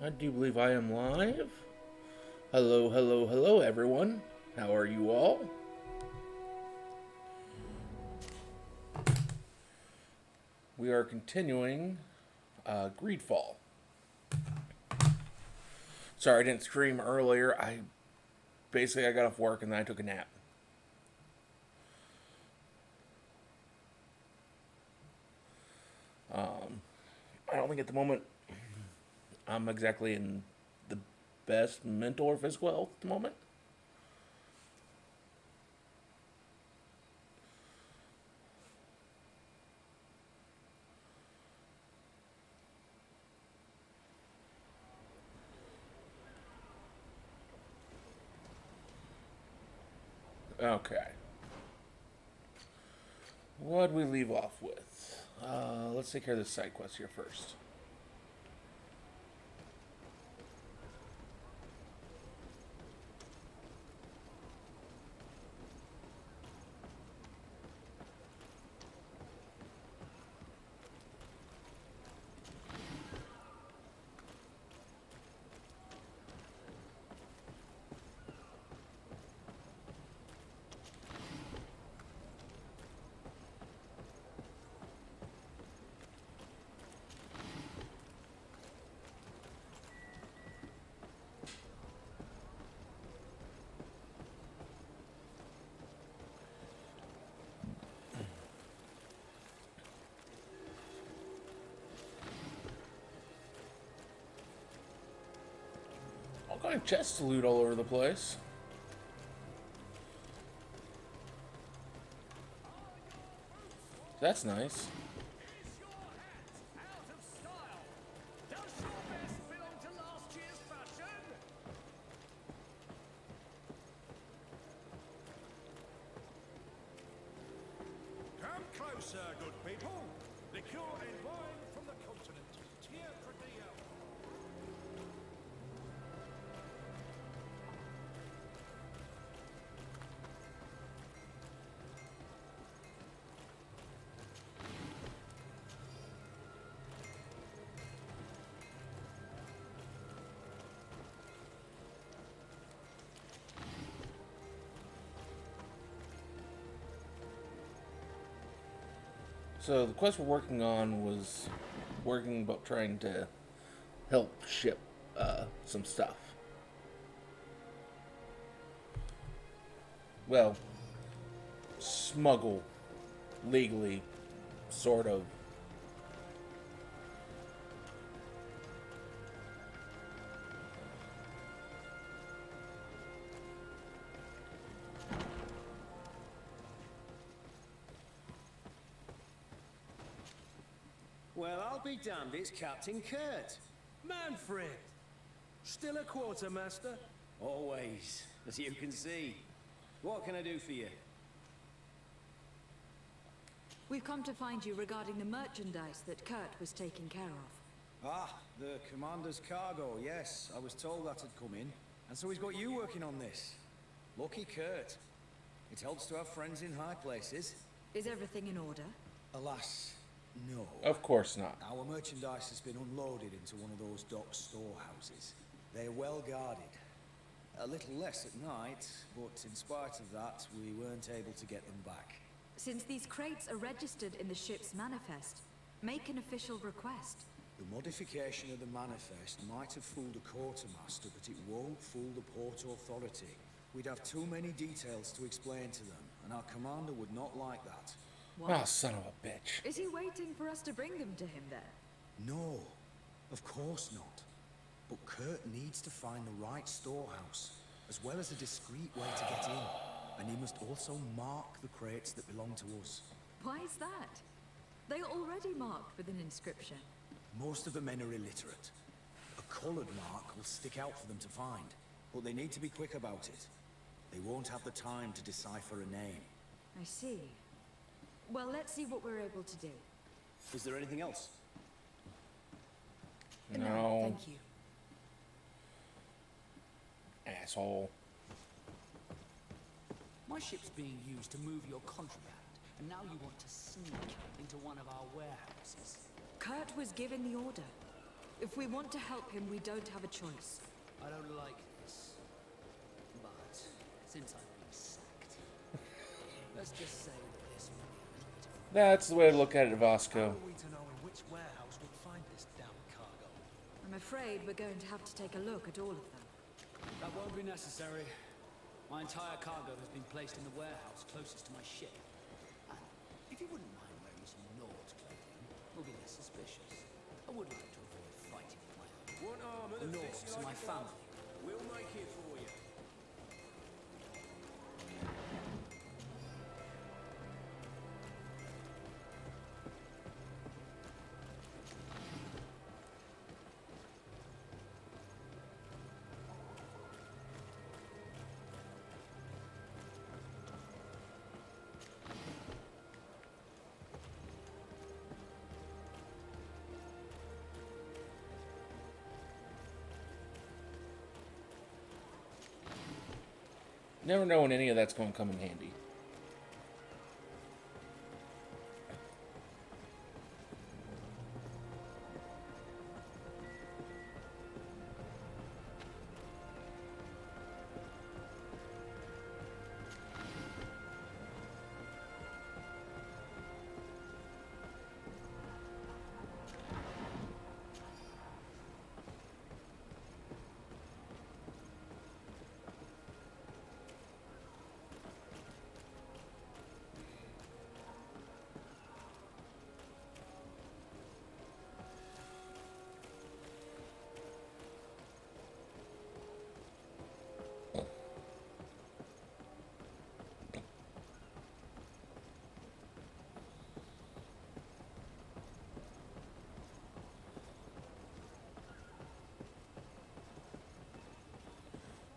I do believe I am live. Hello, hello, hello, everyone. How are you all? We are continuing Greedfall. Sorry, I didn't stream earlier. I got off work and then I took a nap. I don't think at the moment I'm exactly in the best mental or physical health at the moment. Okay. What'd we leave off with? Let's take care of this side quest here first. All kind of chests to loot all over the place. That's nice. Come closer, good people. Liqueur and wine from the continent. Here for Dio. So the quest we're working on was working about trying to help ship some stuff. Well, smuggle legally, sort of. Well, I'll be damned, it's Captain Kurt. Manfred. Still a quartermaster? Always, as you can see. What can I do for you? We've come to find you regarding the merchandise that Kurt was taking care of. Ah, the commander's cargo, yes. I was told that had come in. And so he's got you working on this. Lucky Kurt. It helps to have friends in high places. Is everything in order? Alas, no. Of course not. Our merchandise has been unloaded into one of those dock storehouses. They're well guarded. A little less at night, but in spite of that, we weren't able to get them back. Since these crates are registered in the ship's manifest, make an official request. The modification of the manifest might have fooled a quartermaster, but it won't fool the Port Authority. We'd have too many details to explain to them, and our commander would not like that. Why? Oh, son of a bitch. Is he waiting for us to bring them to him then? No, of course not. But Kurt needs to find the right storehouse, as well as a discreet way to get in. And he must also mark the crates that belong to us. Why is that? They are already marked with an inscription. Most of the men are illiterate. A coloured mark will stick out for them to find, but they need to be quick about it. They won't have the time to decipher a name. I see. Well, let's see what we're able to do. Is there anything else? No. Thank you. Asshole. My ship's being used to move your contraband, and now you want to sneak into one of our warehouses. Kurt was given the order. If we want to help him, we don't have a choice. I don't like this. But since I've been sacked, let's just say that this will be a little bit of That's the way to look at it, How Vasco. are we to know in which warehouse we'll find this damn cargo? I'm afraid we're going to have to take a look at all of them. That won't be necessary. My entire cargo has been placed in the warehouse closest to my ship. And if you wouldn't mind wearing some Nord clothing, we'll be less suspicious. I would like to avoid fighting with my own. Want armor The that fits Nords you are like my a glove? family. We'll make it for you. Never know when any of that's going to come in handy.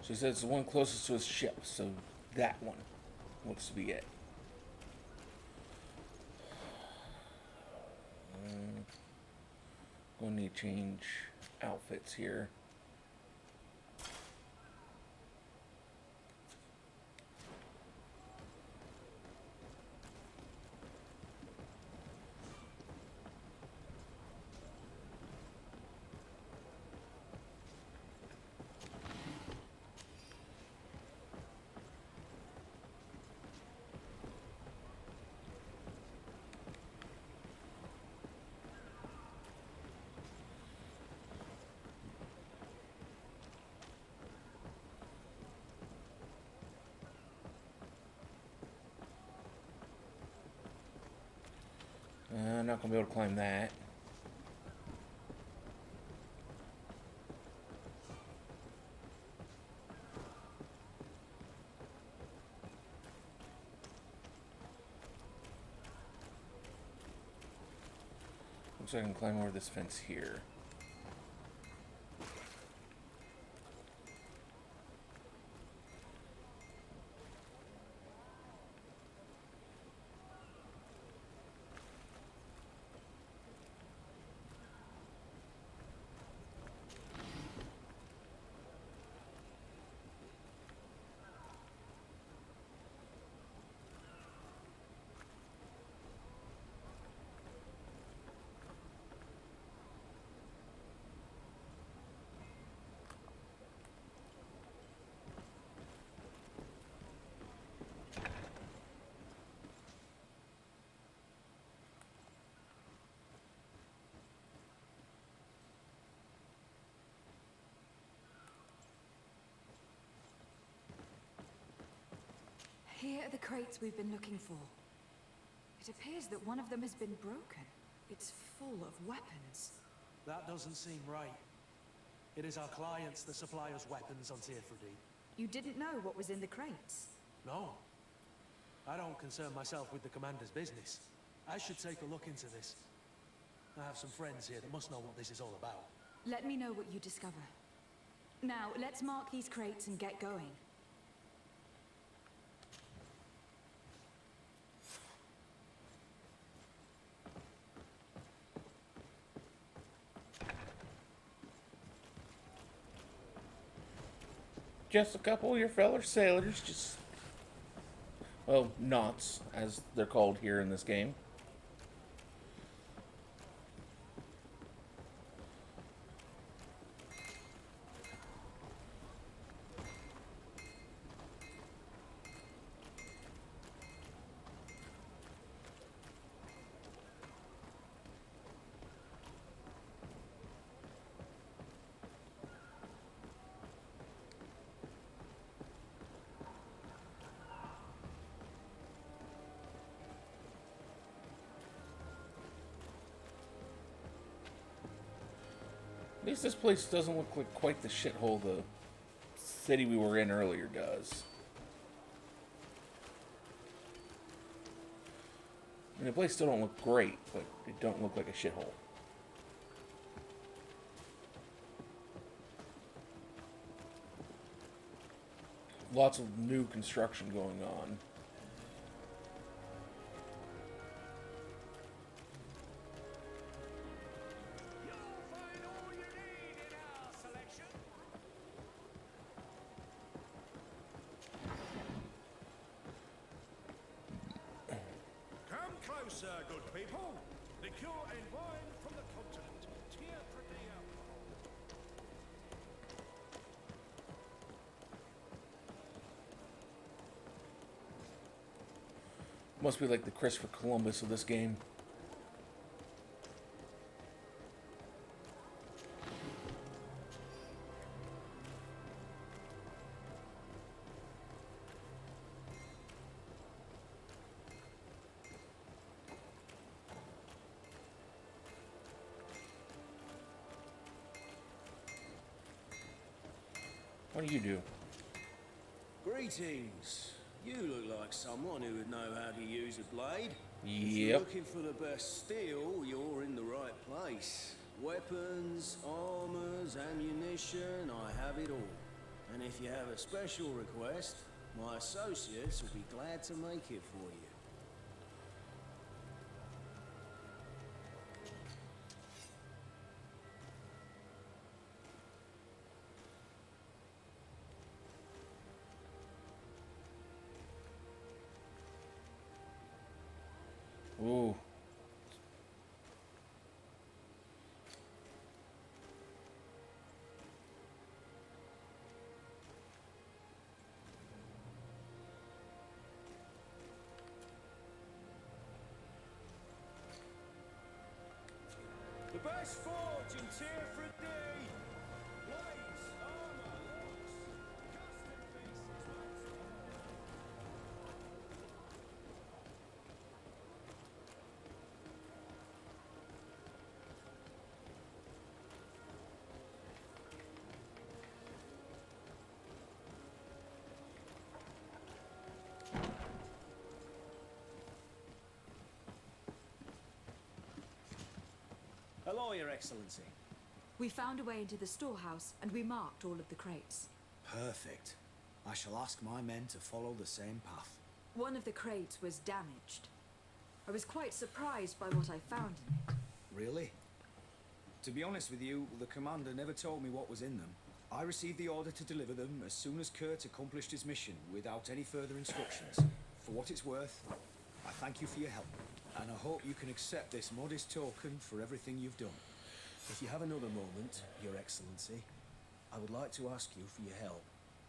She said it's the one closest to his ship, so that one looks to be it. Gonna need to change outfits here. Not gonna be able to climb that. Looks like I can climb over this fence here. Here are the crates we've been looking for. It appears that one of them has been broken. It's full of weapons. That doesn't seem right. It is our clients that supply us weapons on Tearfredy. You didn't know what was in the crates? No. I don't concern myself with the commander's business. I should take a look into this. I have some friends here that must know what this is all about. Let me know what you discover. Now, let's mark these crates and get going. Just a couple of your fellow sailors, just... well, knots, as they're called here in this game. At least this place doesn't look like quite the shithole the city we were in earlier does. I mean, the place still don't look great, but it don't look like a shithole. Lots of new construction going on. You'll find all you need in our selection. Come closer, good people. Liqueur and wine from the continent. Tier pretty alcohol. Must be like the Christopher Columbus of this game. What do you do? Greetings. You look like someone who would know how to use a blade. If Yep. you're looking for the best steel, you're in the right place. Weapons, armors, ammunition, I have it all. And if you have a special request, my associates will be glad to make it for you. Ooh. The best forge in tier for a day. Blades, armor, locks, custom pieces, Hello, Your Excellency. We found a way into the storehouse, and we marked all of the crates. Perfect. I shall ask my men to follow the same path. One of the crates was damaged. I was quite surprised by what I found in it. Really? To be honest with you, the commander never told me what was in them. I received the order to deliver them as soon as Kurt accomplished his mission, without any further instructions. For what it's worth, I thank you for your help, and I hope you can accept this modest token for everything you've done. If you have another moment, Your Excellency, I would like to ask you for your help.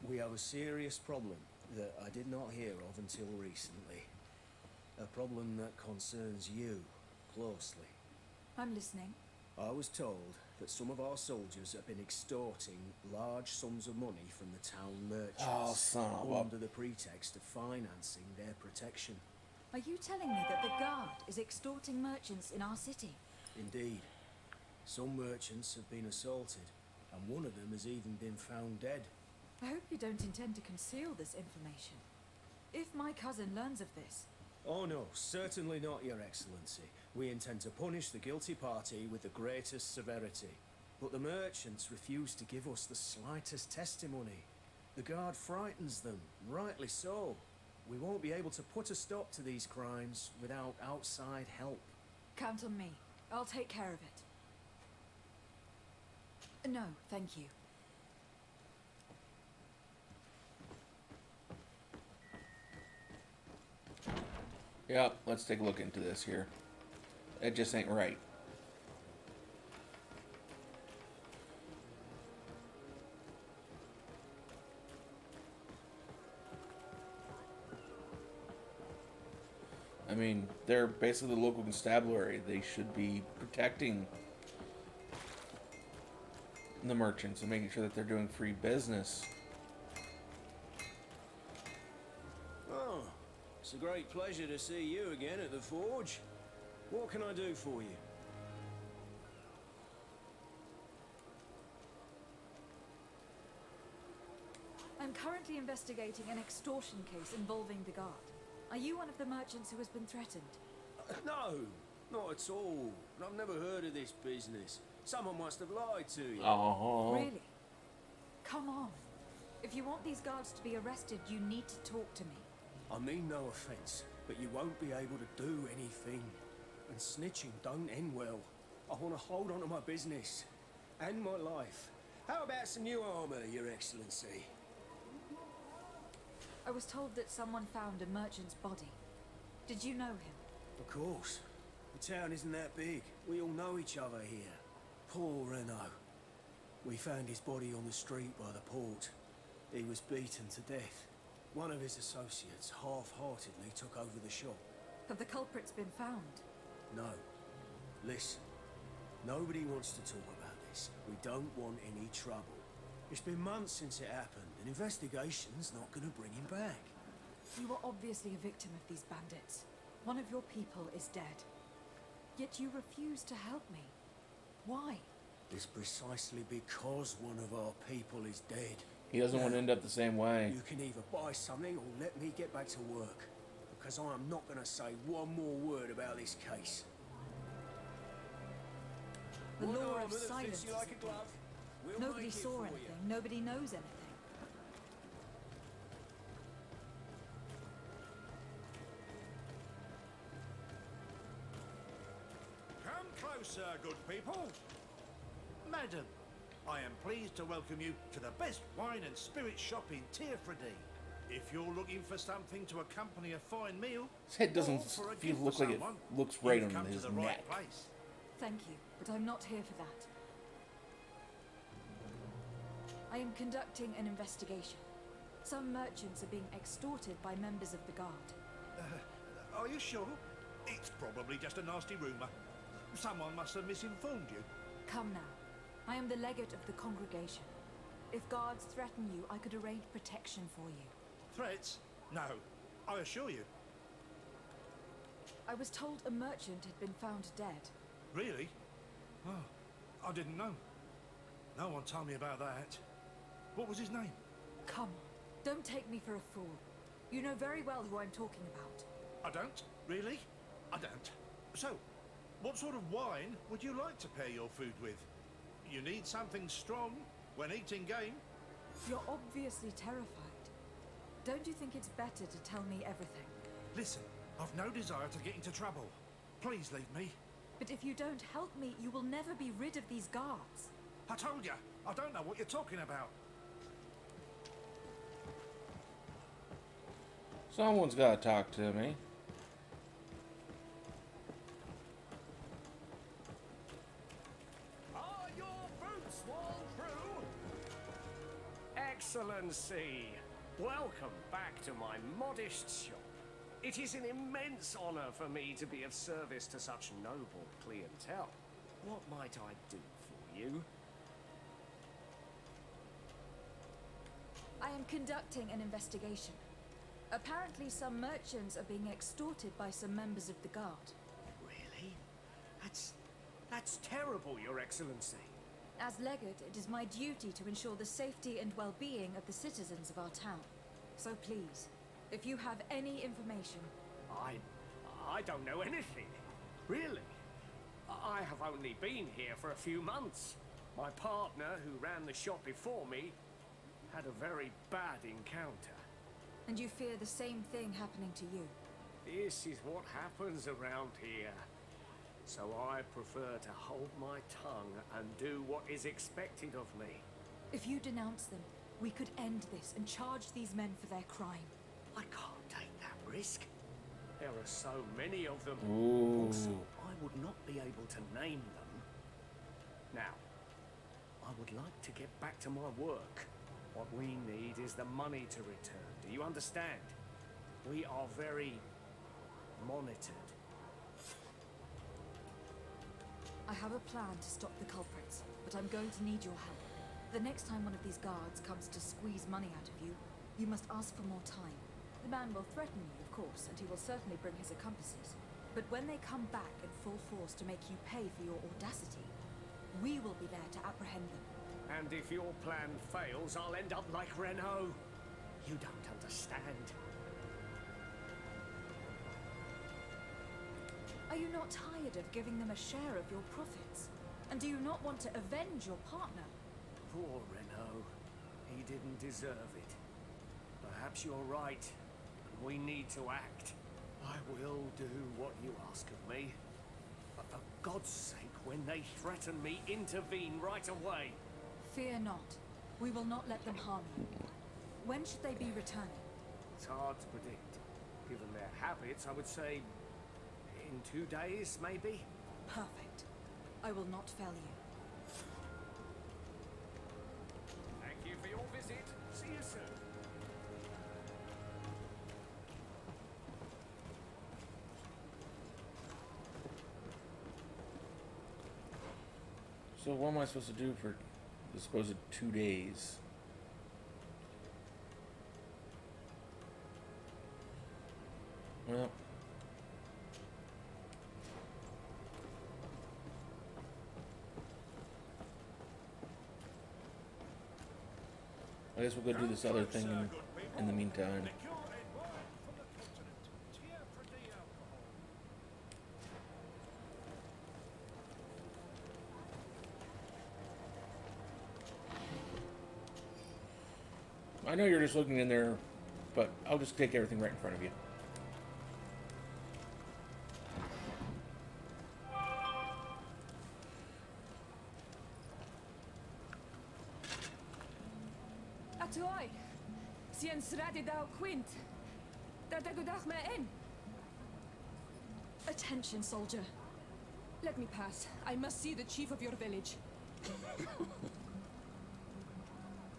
We have a serious problem that I did not hear of until recently. A problem that concerns you closely. I'm listening. I was told that some of our soldiers have been extorting large sums of money from the town merchants Oh, son of a- under the pretext of financing their protection. Are you telling me that the guard is extorting merchants in our city? Indeed, some merchants have been assaulted, and one of them has even been found dead. I hope you don't intend to conceal this information. If my cousin learns of this, Oh no, certainly not, Your Excellency. We intend to punish the guilty party with the greatest severity. But the merchants refuse to give us the slightest testimony. The guard frightens them, rightly so. We won't be able to put a stop to these crimes without outside help. count on me. I'll take care of it. No, thank you. Yeah, let's take a look into this here. It just ain't right. I mean, they're basically the local constabulary. They should be protecting the merchants and making sure that they're doing free business. Oh, it's a great pleasure to see you again at the forge. What can I do for you? I'm currently investigating an extortion case involving the guard. Are you one of the merchants who has been threatened? No, not at all. I've never heard of this business. Someone must have lied to you. Oh. Really? Come on. If you want these guards to be arrested, you need to talk to me. I mean no offence, but you won't be able to do anything. And snitching don't end well. I want to hold on to my business. And my life. How about some new armour, Your Excellency? I was told that someone found a merchant's body. Did you know him? Of course. The town isn't that big. We all know each other here. Poor Renault. We found his body on the street by the port. He was beaten to death. One of his associates half-heartedly took over the shop. Have the culprits been found? No. Listen. Nobody wants to talk about this. We don't want any trouble. It's been months since it happened. An investigation's not going to bring him back. You are obviously a victim of these bandits. One of your people is dead. Yet you refuse to help me. Why? It's precisely because one of our people is dead. He doesn't want to end up the same way. You can either buy something or let me get back to work. Because I am not going to say one more word about this case. The One law armour of that silence fits you is like at a glove. work. We'll Nobody make it saw for anything. you. Nobody knows anything. Come closer, good people. Madam, I am pleased to welcome you to the best wine and spirit shop in Tierfredy. If you're looking for something to accompany a fine meal, His head doesn't or for a feel gift look for like it someone, looks right you've on come his to the neck. right place. Thank you, but I'm not here for that. I am conducting an investigation. Some merchants are being extorted by members of the guard. Are you sure? It's probably just a nasty rumour. Someone must have misinformed you. Come now. I am the legate of the congregation. If guards threaten you, I could arrange protection for you. Threats? No, I assure you. I was told a merchant had been found dead. Really? Oh, I didn't know. No one told me about that. What was his name? Come on, don't take me for a fool. You know very well who I'm talking about. I don't? Really? I don't. So, what sort of wine would you like to pair your food with? You need something strong when eating game. You're obviously terrified. Don't you think it's better to tell me everything? Listen, I've no desire to get into trouble. Please leave me. But if you don't help me, you will never be rid of these guards. I told you, I don't know what you're talking about. Someone's got to talk to me. Are your boots worn through? Excellency, welcome back to my modest shop. It is an immense honor for me to be of service to such noble clientele. What might I do for you? I am conducting an investigation. Apparently some merchants are being extorted by some members of the guard. Really? That's terrible, Your Excellency. As legate, it is my duty to ensure the safety and well-being of the citizens of our town. So please, if you have any information... I don't know anything. Really? I have only been here for a few months. My partner, who ran the shop before me, had a very bad encounter. And you fear the same thing happening to you? This is what happens around here. So I prefer to hold my tongue and do what is expected of me. If you denounce them, we could end this and charge these men for their crime. I can't take that risk. There are so many of them. Ooh. Also, I would not be able to name them. Now, I would like to get back to my work. What we need is the money to return. Do you understand? We are very monitored. I have a plan to stop the culprits, but I'm going to need your help. The next time one of these guards comes to squeeze money out of you, you must ask for more time. The man will threaten you, of course, and he will certainly bring his accomplices. But when they come back in full force to make you pay for your audacity, we will be there to apprehend them. And if your plan fails, I'll end up like Renault. You don't understand. Are you not tired of giving them a share of your profits? And do you not want to avenge your partner? Poor Renault. He didn't deserve it. Perhaps you're right. And we need to act. I will do what you ask of me. But for God's sake, when they threaten me, intervene right away. Fear not. We will not let them harm you. When should they be returning? It's hard to predict. Given their habits, I would say in 2 days, maybe? Perfect. I will not fail you. Thank you for your visit. See you soon. So what am I supposed to do for the supposed 2 days? Well, I guess we'll go do this other thing in the meantime. Liqueur and wine from the continent. Tier for the alcohol. I know you're just looking in there, but I'll just take everything right in front of you. Atuai, sien sradi dau quint. Dadagudach me in. Attention, soldier. Let me pass. I must see the chief of your village.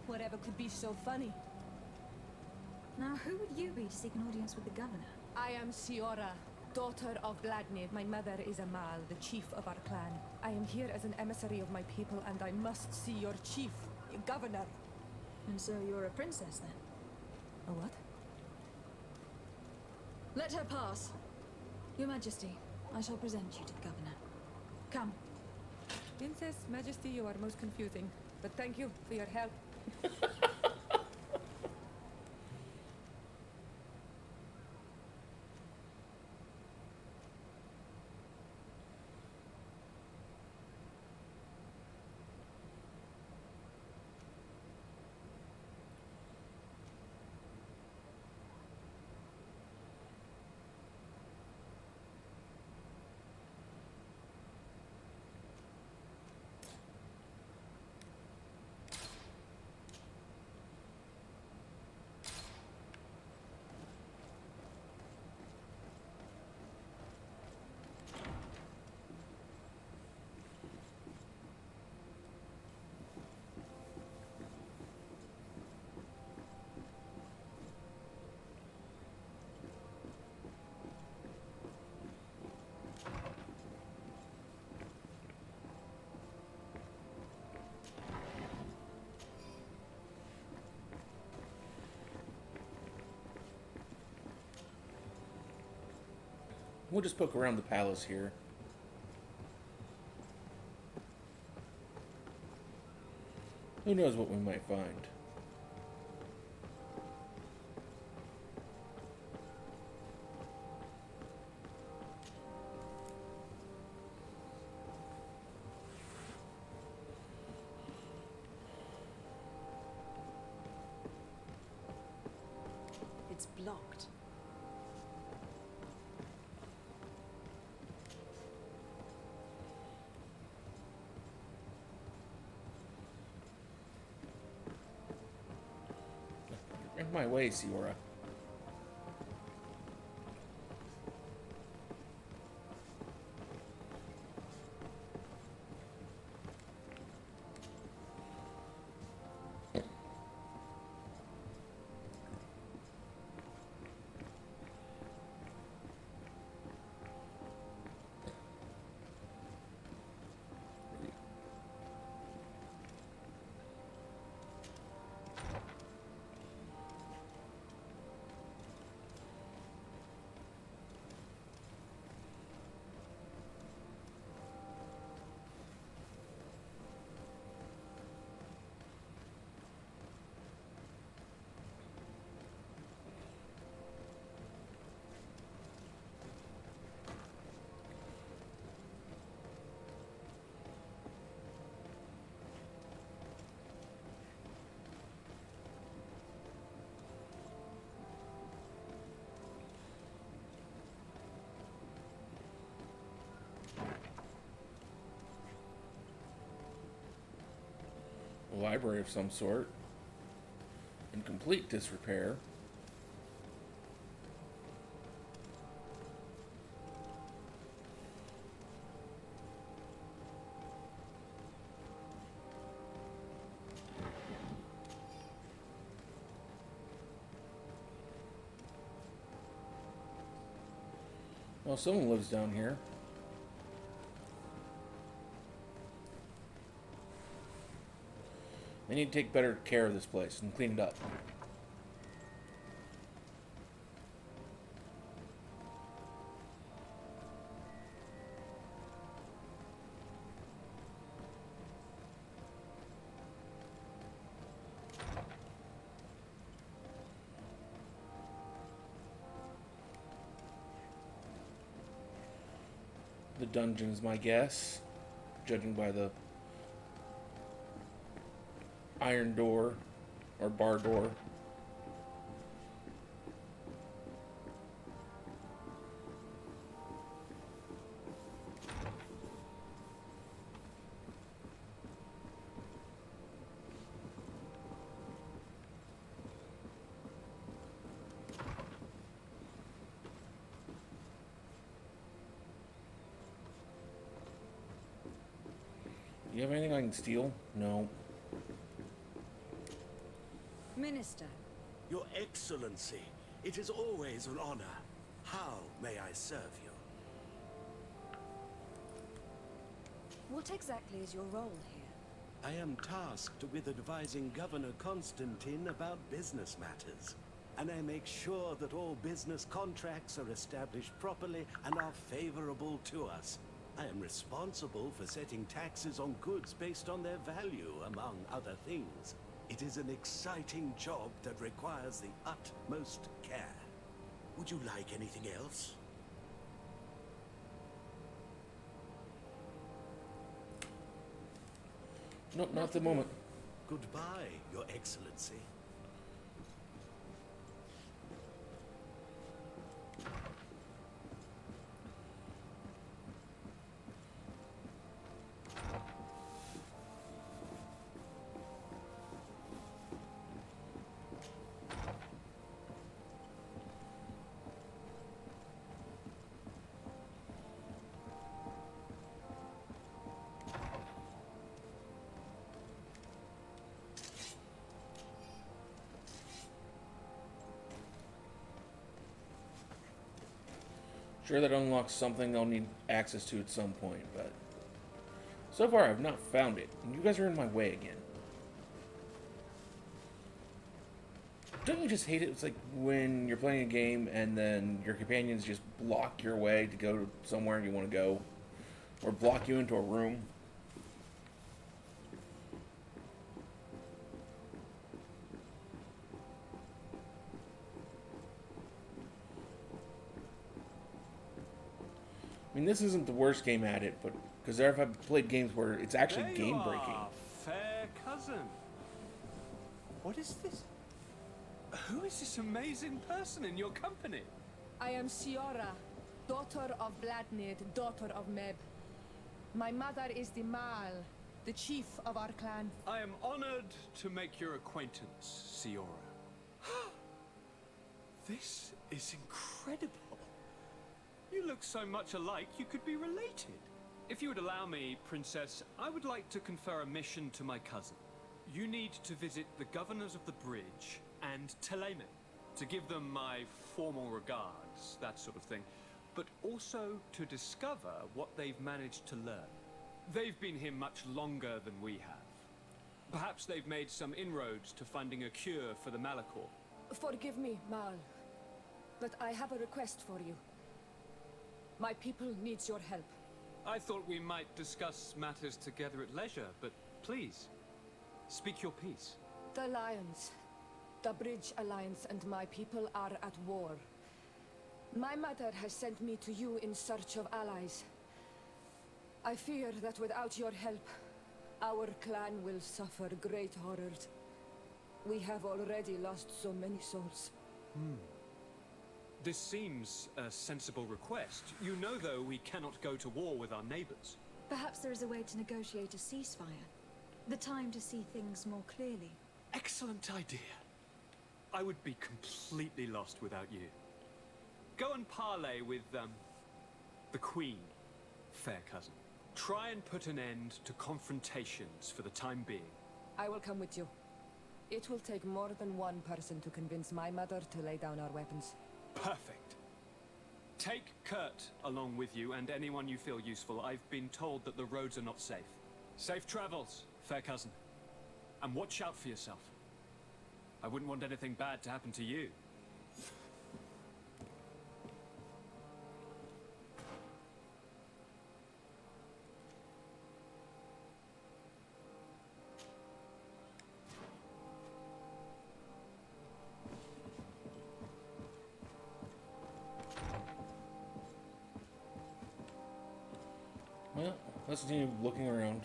Whatever could be so funny. Now, who would you be to seek an audience with the governor? I am Siora, daughter of Vladnir. My mother is Amal, the chief of our clan. I am here as an emissary of my people, and I must see your chief, your governor. And so you're a princess, then? A what? Let her pass. Your Majesty, I shall present you to the governor. Come. Princess, Majesty, you are most confusing. But thank you for your help. We'll just poke around the palace here. Who knows what we might find? It's blocked. In my way, Siora. A library of some sort. In complete disrepair. Well, someone lives down here. They need to take better care of this place and clean it up. The dungeon is my guess, judging by the iron door or bar door. Do you have anything I can steal? No. Minister, Your Excellency, it is always an honor. How may I serve you? what exactly is your role here? I am tasked with advising Governor Constantine about business matters. And I make sure that all business contracts are established properly and are favorable to us. I am responsible for setting taxes on goods based on their value, among other things. It is an exciting job that requires the utmost care. Would you like anything else? Nope, not at the moment. Goodbye, Your Excellency. Sure, that unlocks something I'll need access to at some point, but so far I've not found it, and you guys are in my way again. Don't you just hate it? It's like when you're playing a game and then your companions just block your way to go somewhere you want to go, or block you into a room. I mean, this isn't the worst game at it, but because I've played games where it's actually game breaking. Fair cousin. What is this? Who is this amazing person in your company? I am Siora, daughter of Bladnid, daughter of Meb. My mother is the Mal, the chief of our clan. I am honored to make your acquaintance, Siora. This is incredible. You look so much alike, you could be related. If you would allow me, Princess, I would like to confer a mission to my cousin. You need to visit the governors of the bridge and Teleme, to give them my formal regards, that sort of thing, but also to discover what they've managed to learn. They've been here much longer than we have. Perhaps they've made some inroads to finding a cure for the Malachor. Forgive me, Mal, but I have a request for you. My people needs your help. I thought we might discuss matters together at leisure, but please, speak your piece. The Lions, the Bridge Alliance and my people are at war. My mother has sent me to you in search of allies. I fear that without your help, our clan will suffer great horrors. We have already lost so many souls. This seems a sensible request. You know, though, we cannot go to war with our neighbors. Perhaps there is a way to negotiate a ceasefire. The time to see things more clearly. Excellent idea. I would be completely lost without you. Go and parley with, the Queen, fair cousin. Try and put an end to confrontations for the time being. I will come with you. It will take more than one person to convince my mother to lay down our weapons. Perfect. Take Kurt along with you and anyone you feel useful. I've been told that the roads are not safe. Safe travels, fair cousin. And watch out for yourself. I wouldn't want anything bad to happen to you. Well, let's continue looking around.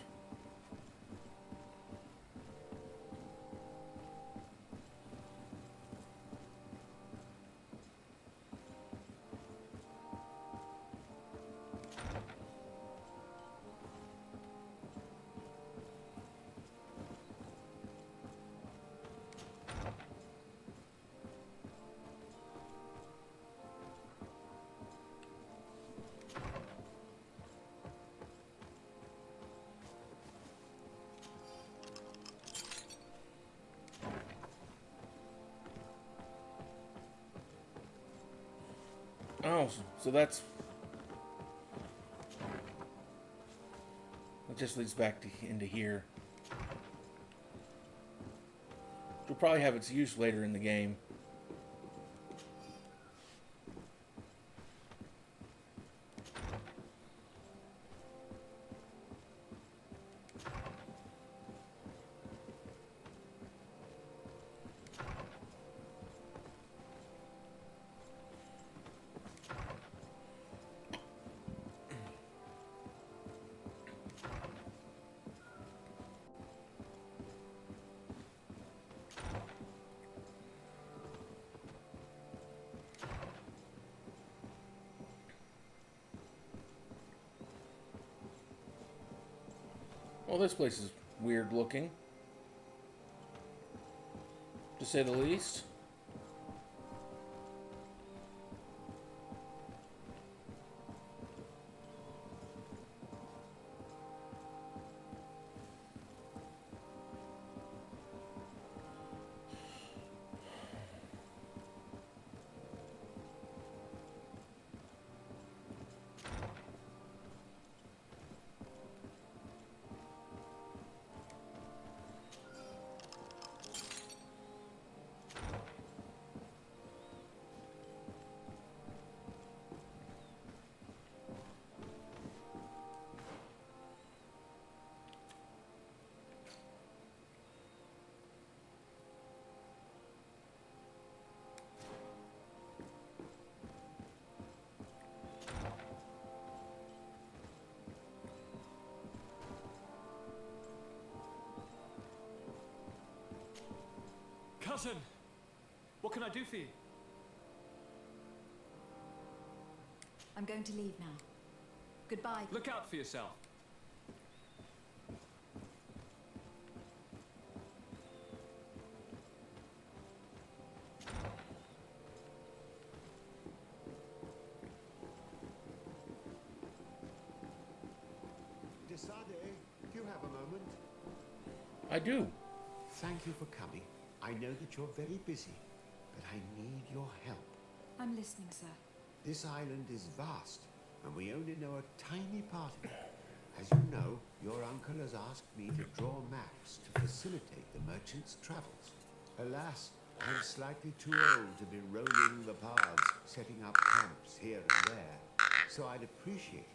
Oh, so that's... It just leads back to into here. It'll probably have its use later in the game. Well, this place is weird looking, to say the least. Cousin! What can I do for you? I'm going to leave now. Goodbye. Look out for yourself. Desade, do you have a moment? I do. Thank you for coming. I know that you're very busy, but I need your help. I'm listening, sir. This island is vast, and we only know a tiny part of it. As you know, your uncle has asked me to draw maps to facilitate the merchant's travels. Alas, I'm slightly too old to be roaming the paths, setting up camps here and there. So I'd appreciate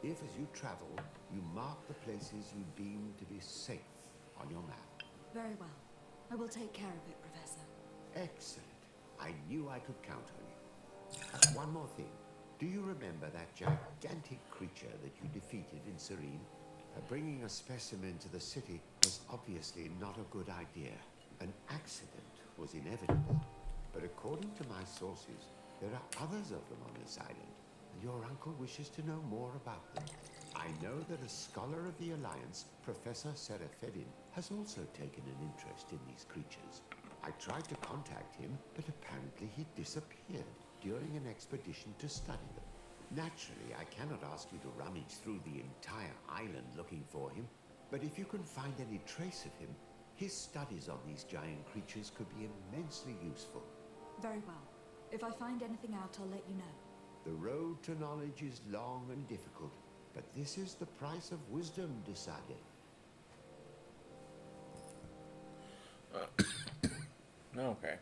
it if, as you travel, you mark the places you deem to be safe on your map. Very well. I will take care of it, Professor. Excellent. I knew I could count on you. One more thing. Do you remember that gigantic creature that you defeated in Serene? Bringing a specimen to the city was obviously not a good idea. An accident was inevitable. But according to my sources, there are others of them on this island, and your uncle wishes to know more about them. I know that a scholar of the Alliance, Professor Serafedin, has also taken an interest in these creatures. I tried to contact him, but apparently he disappeared during an expedition to study them. Naturally, I cannot ask you to rummage through the entire island looking for him, but if you can find any trace of him, his studies on these giant creatures could be immensely useful. Very well. If I find anything out, I'll let you know. The road to knowledge is long and difficult, but this is the price of wisdom, Desade. Okay.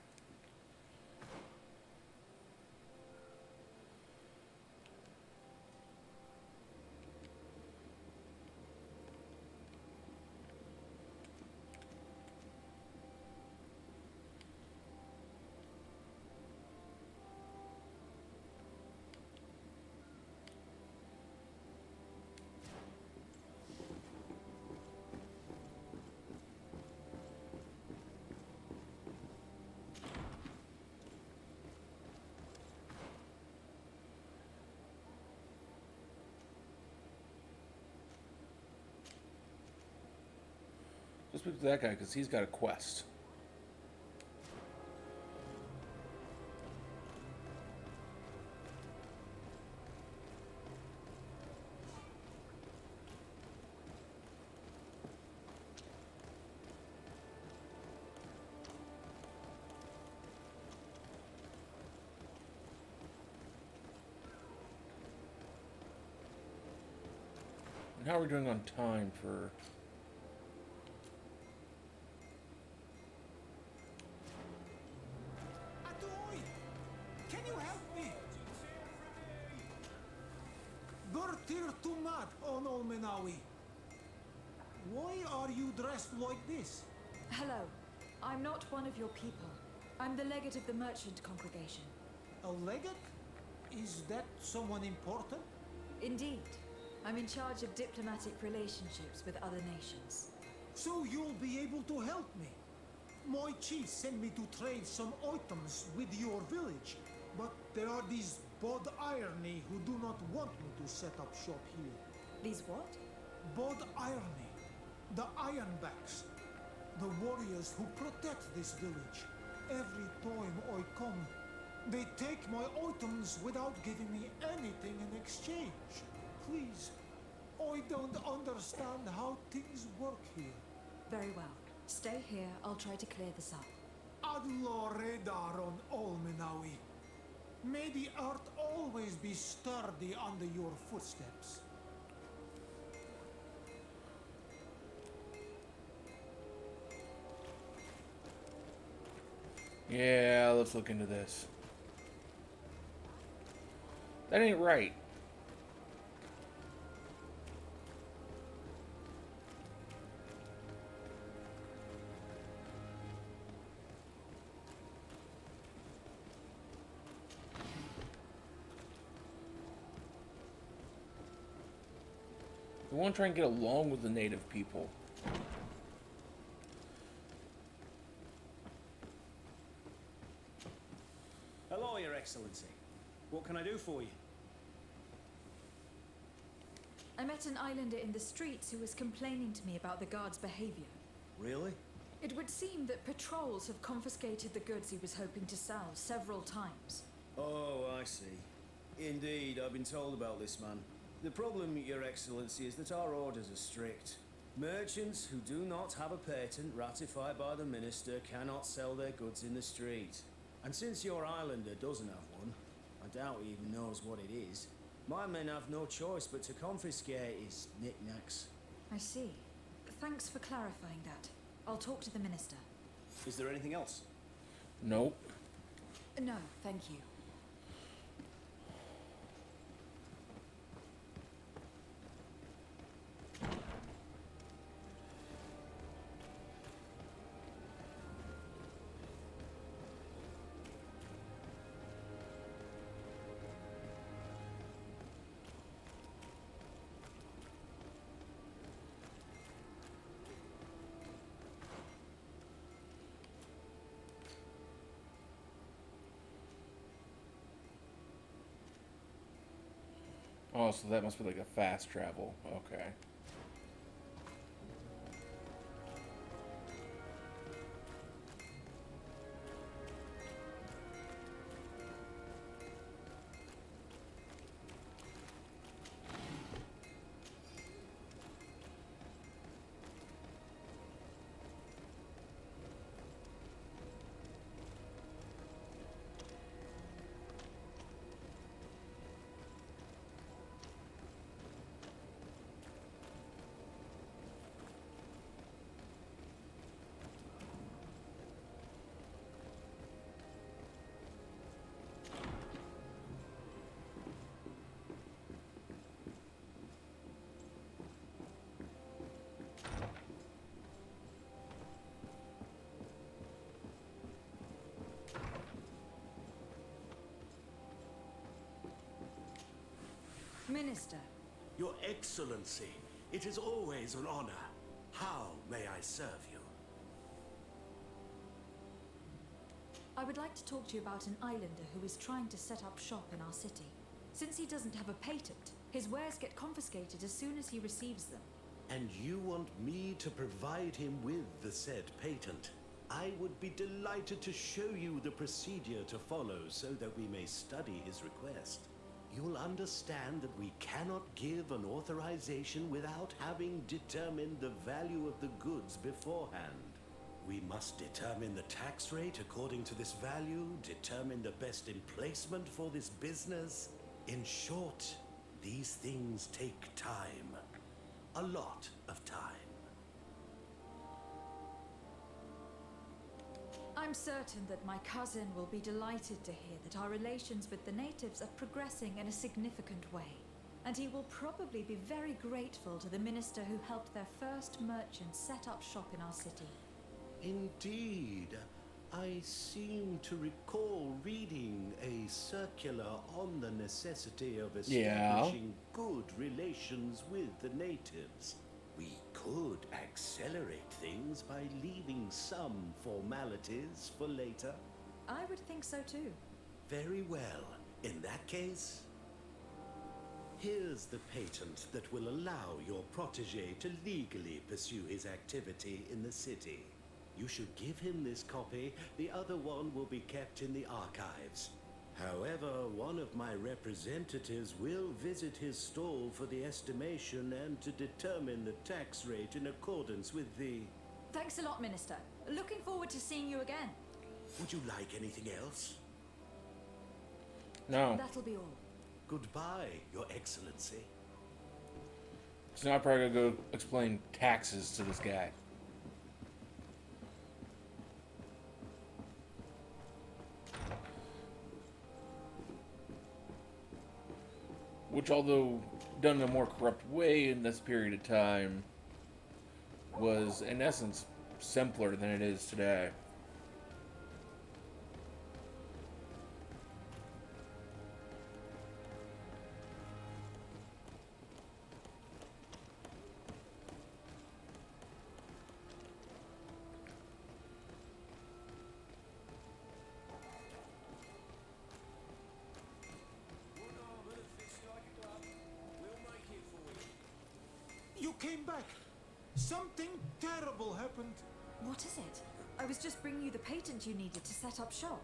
Let's speak to that guy because he's got a quest. And how are we doing on time for... Atoy! Can you help me? Bertir Tumat on Olmenawi. Why are you dressed like this? Hello. I'm not one of your people. I'm the legate of the merchant congregation. A legate? Is that someone important? Indeed. I'm in charge of diplomatic relationships with other nations. So you'll be able to help me. My chief sent me to trade some items with your village, but there are these Bod Irony who do not want me to set up shop here. These what? Bod Irony. The Ironbacks. The warriors who protect this village. Every time I come, they take my items without giving me anything in exchange. Please, I don't understand how things work here. Very well. Stay here. I'll try to clear this up. Adlo Redar on Olmenawi. May the earth always be sturdy under your footsteps. Yeah, let's look into this. That ain't right. We want to try and get along with the native people. Hello, Your Excellency. What can I do for you? I met an islander in the streets who was complaining to me about the guard's behavior. Really? It would seem that patrols have confiscated the goods he was hoping to sell several times. Oh, I see. Indeed, I've been told about this man. The problem, Your Excellency, is that our orders are strict. Merchants who do not have a patent ratified by the minister cannot sell their goods in the street. And since your islander doesn't have one, I doubt he even knows what it is, my men have no choice but to confiscate his knickknacks. I see. Thanks for clarifying that. I'll talk to the minister. Is there anything else? Nope. No, thank you. Oh, so that must be like a fast travel. Okay. Minister, Your Excellency, it is always an honor. How may I serve you? I would like to talk to you about an islander who is trying to set up shop in our city. Since he doesn't have a patent, his wares get confiscated as soon as he receives them. And you want me to provide him with the said patent? I would be delighted to show you the procedure to follow so that we may study his request. You'll understand that we cannot give an authorization without having determined the value of the goods beforehand. We must determine the tax rate according to this value, determine the best emplacement for this business. In short, these things take time. A lot of time. I'm certain that my cousin will be delighted to hear that our relations with the natives are progressing in a significant way. And he will probably be very grateful to the minister who helped their first merchant set up shop in our city. Indeed. I seem to recall reading a circular on the necessity of establishing good relations with the natives. We could accelerate things by leaving some formalities for later. I would think so too. Very well. In that case, here's the patent that will allow your protege to legally pursue his activity in the city. You should give him this copy. The other one will be kept in the archives. However, one of my representatives will visit his stall for the estimation and to determine the tax rate in accordance with the... Thanks a lot, Minister. Looking forward to seeing you again. Would you like anything else? No. That'll be all. Goodbye, Your Excellency. So now I'm probably gonna go explain taxes to this guy. Which, although done in a more corrupt way in this period of time, was in essence simpler than it is today. You came back. Something terrible happened. What is it? I was just bringing you the patent you needed to set up shop.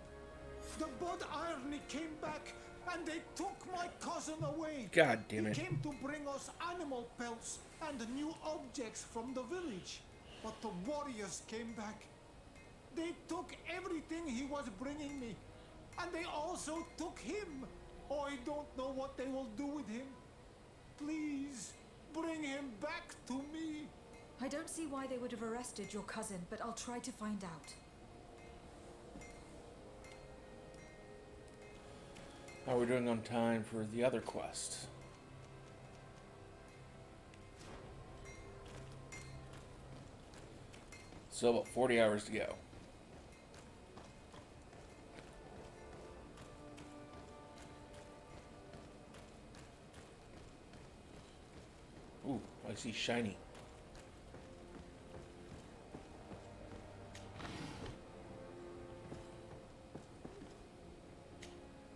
The Bod Irony came back and they took my cousin away. God damn it. He came to bring us animal pelts and new objects from the village. But the warriors came back. They took everything he was bringing me. And they also took him. Oh, I don't know what they will do with him. Please, bring him back to me. I don't see why they would have arrested your cousin, but I'll try to find out. How are we doing on time for the other quest? Still about 40 hours to go. Ooh, I see shiny.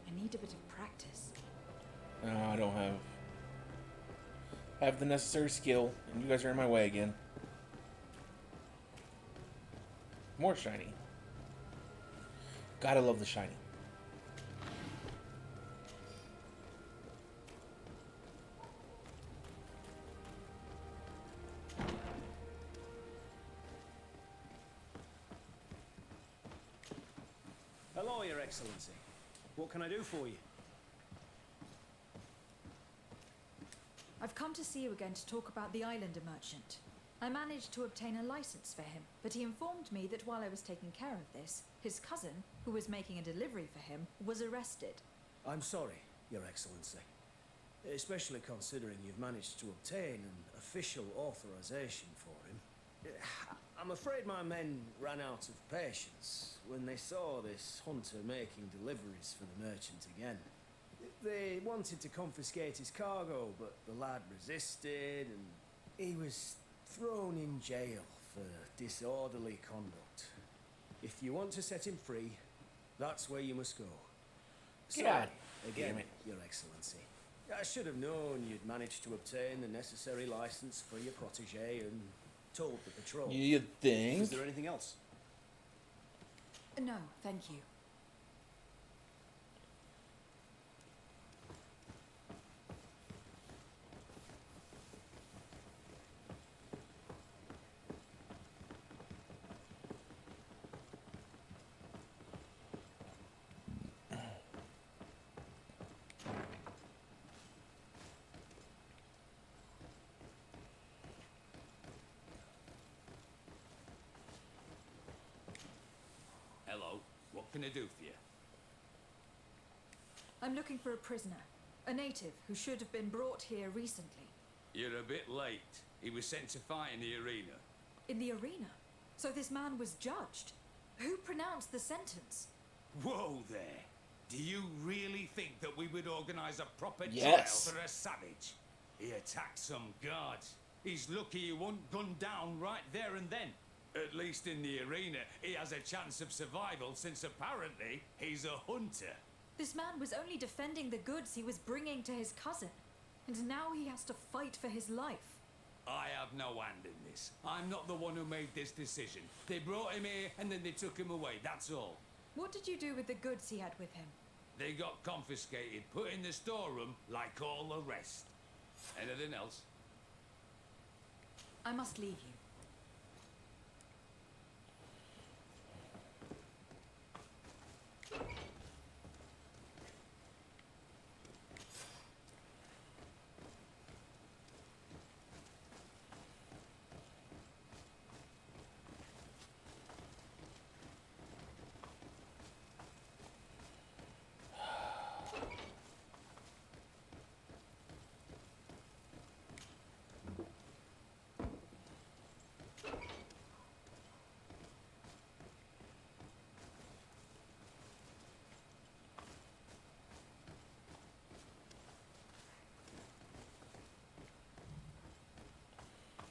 I need a bit of practice. No, I don't have have the necessary skill, and you guys are in my way again. More shiny. Gotta love the shiny. Hello, Your Excellency. What can I do for you? I've come to see you again to talk about the Islander merchant. I managed to obtain a license for him, but he informed me that while I was taking care of this, his cousin, who was making a delivery for him, was arrested. I'm sorry, Your Excellency. Especially considering you've managed to obtain an official authorization for him. I'm afraid my men ran out of patience when they saw this hunter making deliveries for the merchant again. They wanted to confiscate his cargo, but the lad resisted, and he was thrown in jail for disorderly conduct. If you want to set him free, that's where you must go. God again, damn it. Your Excellency. I should have known you'd managed to obtain the necessary license for your protege and told the patrol. You think? Is there anything else? No, thank you. Hello. What can I do for you? I'm looking for a prisoner. A native who should have been brought here recently. You're a bit late. He was sent to fight in the arena. In the arena? So this man was judged? Who pronounced the sentence? Whoa there. Do you really think that we would organize a proper Yes. trial for a savage? He attacked some guards. He's lucky he wasn't gunned down right there and then. At least in the arena, he has a chance of survival since apparently he's a hunter. This man was only defending the goods he was bringing to his cousin. And now he has to fight for his life. I have no hand in this. I'm not the one who made this decision. They brought him here and then they took him away, that's all. What did you do with the goods he had with him? They got confiscated, put in the storeroom like all the rest. Anything else? I must leave you.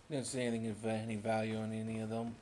Didn't see anything of any value on any of them.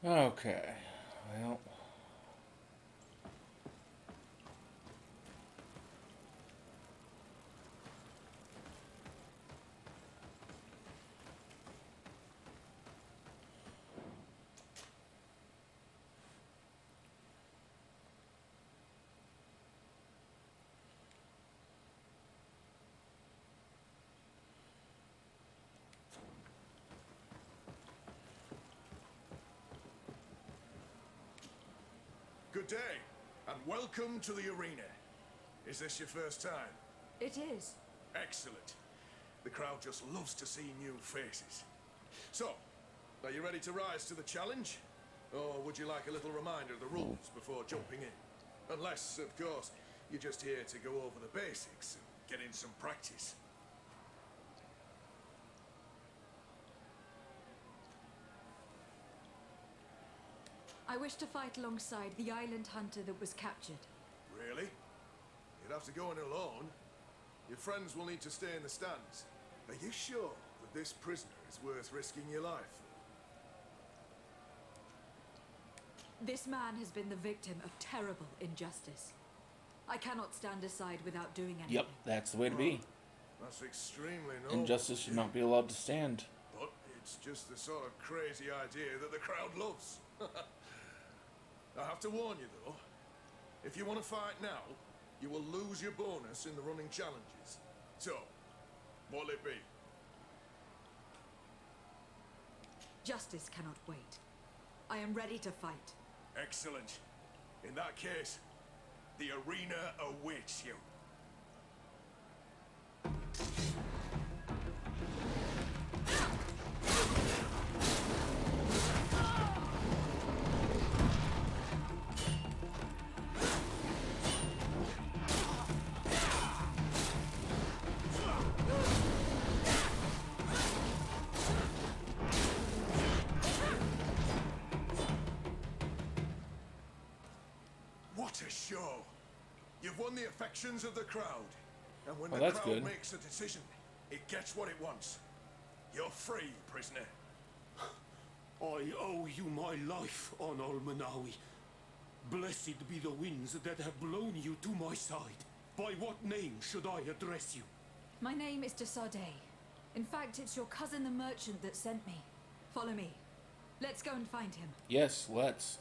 Okay, well. Good day, and welcome to the arena. Is this your first time? It is. Excellent. The crowd just loves to see new faces. So, are you ready to rise to the challenge? Or would you like a little reminder of the rules before jumping in? Unless, of course, you're just here to go over the basics and get in some practice. I wish to fight alongside the island hunter that was captured. Really? You'd have to go in alone. Your friends will need to stay in the stands. Are you sure that this prisoner is worth risking your life? This man has been the victim of terrible injustice. I cannot stand aside without doing anything. Yep, that's the way to be. That's extremely noble. Injustice should not be allowed to stand. But it's just the sort of crazy idea that the crowd loves. I have to warn you, though. If you want to fight now, you will lose your bonus in the running challenges. So, what'll it be? Justice cannot wait. I am ready to fight. Excellent. In that case, the arena awaits you. What a show! You've won the affections of the crowd. And when the crowd makes a decision, it gets what it wants. You're free, prisoner. I owe you my life, on Almanawi. Blessed be the winds that have blown you to my side. By what name should I address you? My name is Desade. In fact, it's your cousin the merchant that sent me. Follow me. Let's go and find him. Yes, let's.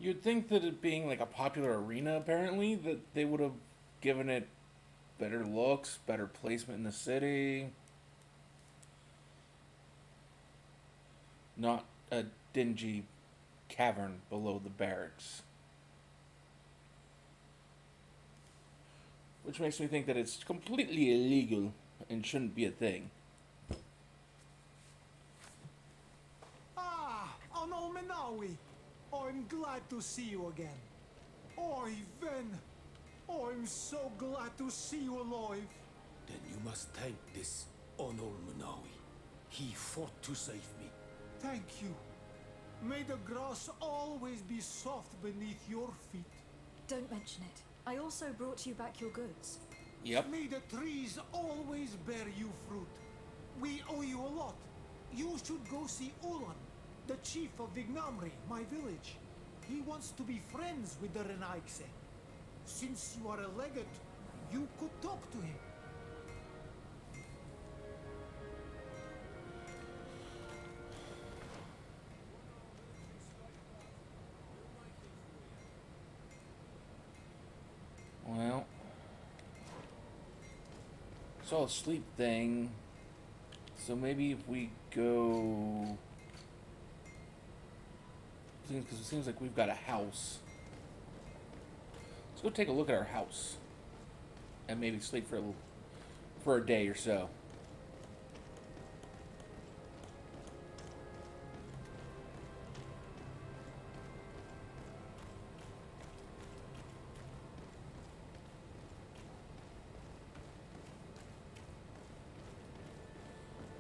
You'd think that it being like a popular arena, apparently, that they would have given it better looks, better placement in the city. Not a dingy cavern below the barracks. Which makes me think that it's completely illegal and shouldn't be a thing. Ah, Anol Menawi. I'm glad to see you again. Oi, Ven. I'm so glad to see you alive. Then you must thank this Onol Manawi. He fought to save me. Thank you. May the grass always be soft beneath your feet. Don't mention it. I also brought you back your goods. Yep. May the trees always bear you fruit. We owe you a lot. You should go see Ulan, the chief of Vignamri, my village. He wants to be friends with the Renaigse. Since you are a legate, you could talk to him. Well, it's all a sleep thing. So maybe if we go, because it seems like we've got a house. Let's go take a look at our house, and maybe sleep for a day or so.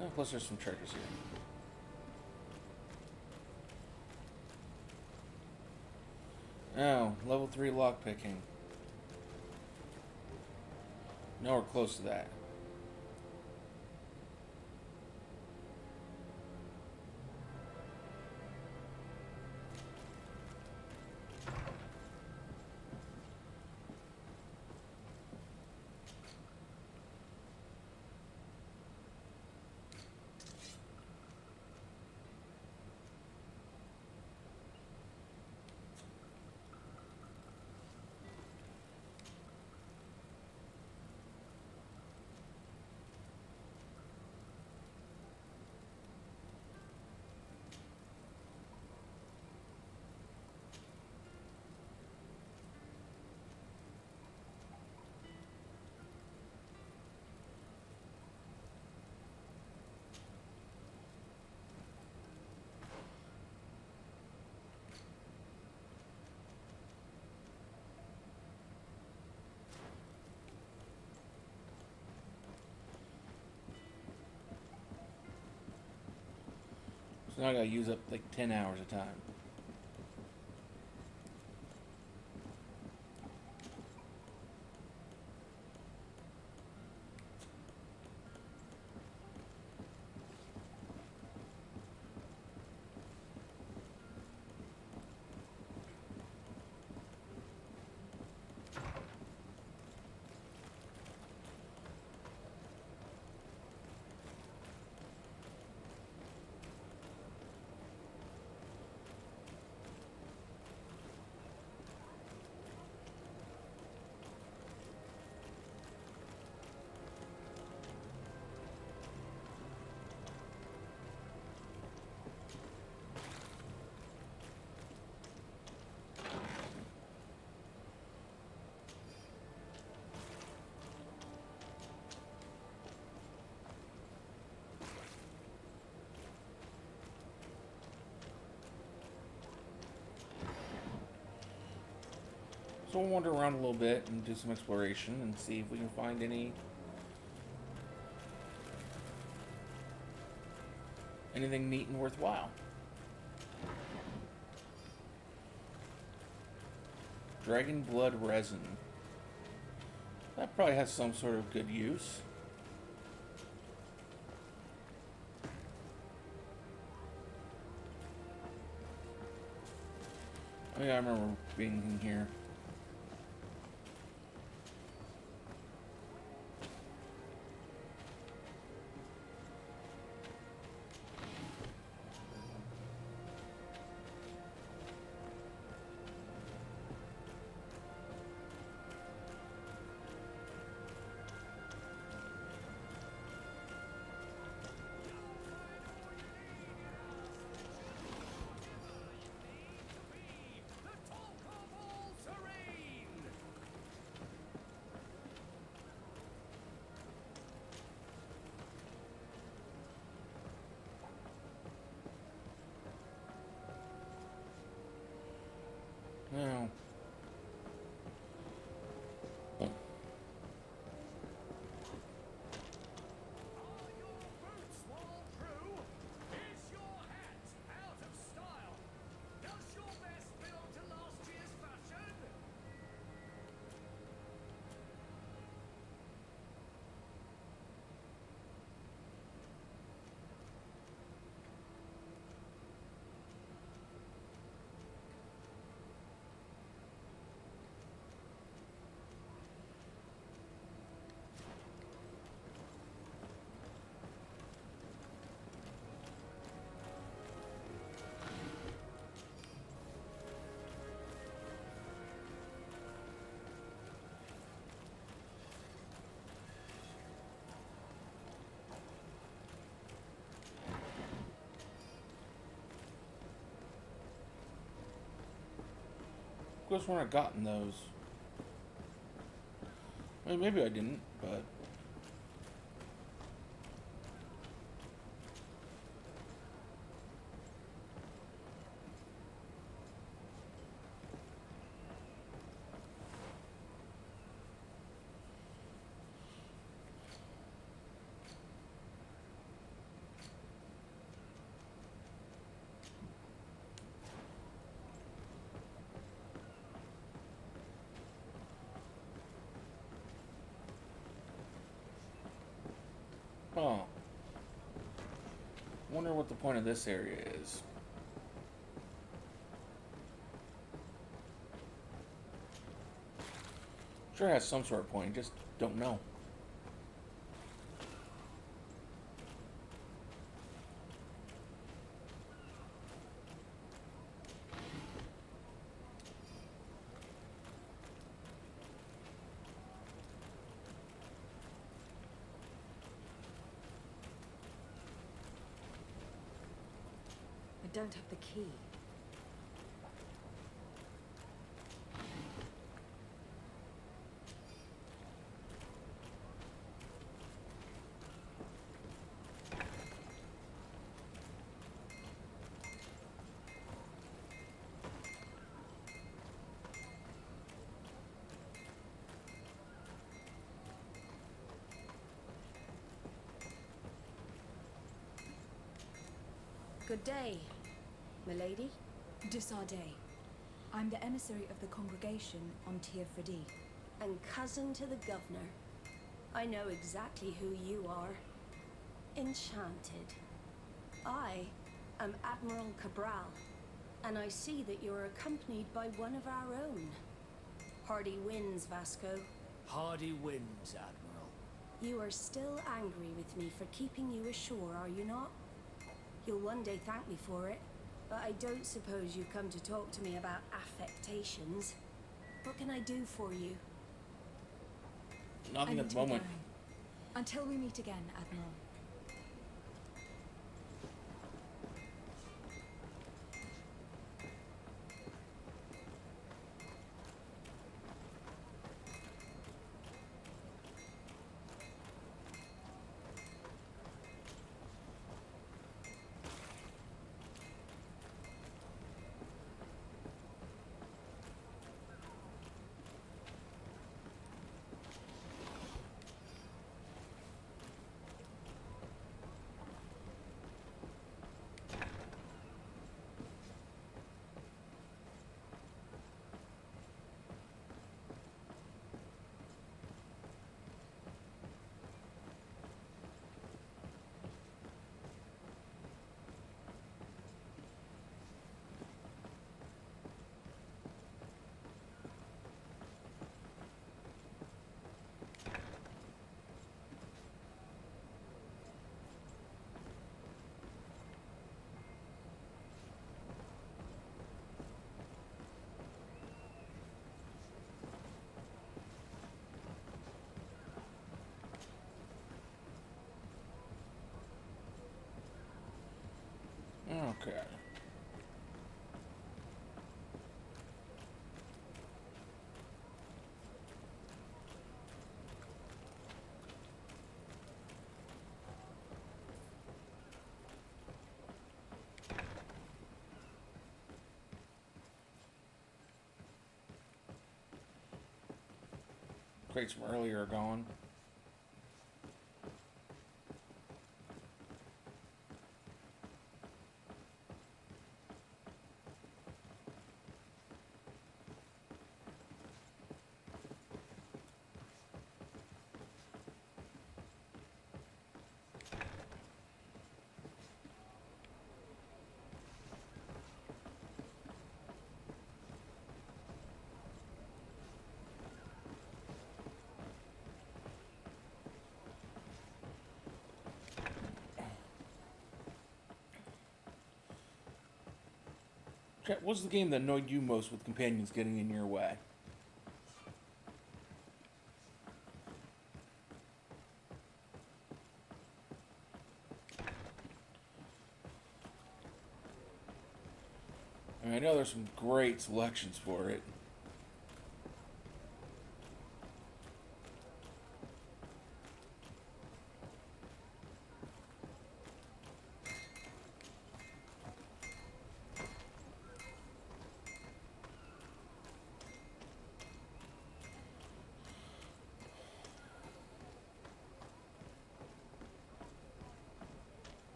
Oh, plus there's some treasures here. Oh, level 3 lockpicking. Nowhere close to that. So now I gotta use up like 10 hours of time. So we'll wander around a little bit and do some exploration and see if we can find anything neat and worthwhile. Dragon blood resin. That probably has some sort of good use. Oh yeah, I remember being in here. Now, of course, when I gotten those. I mean, maybe I didn't, but. Oh. Wonder what the point of this area is. Sure has some sort of point, just don't know. I don't have the key. Good day, milady. Desardet. I'm the emissary of the congregation on Tir Fredi. And cousin to the governor. I know exactly who you are. Enchanted. I am Admiral Cabral, and I see that you're accompanied by one of our own. Hardy winds, Vasco. Hardy winds, Admiral. You are still angry with me for keeping you ashore, are you not? You'll one day thank me for it, but I don't suppose you've come to talk to me about affectations. What can I do for you? Nothing at the moment. Until we meet again, Admiral. Okay. Crates from earlier are gone. Chat, what's the game that annoyed you most with companions getting in your way? I mean, I know there's some great selections for it.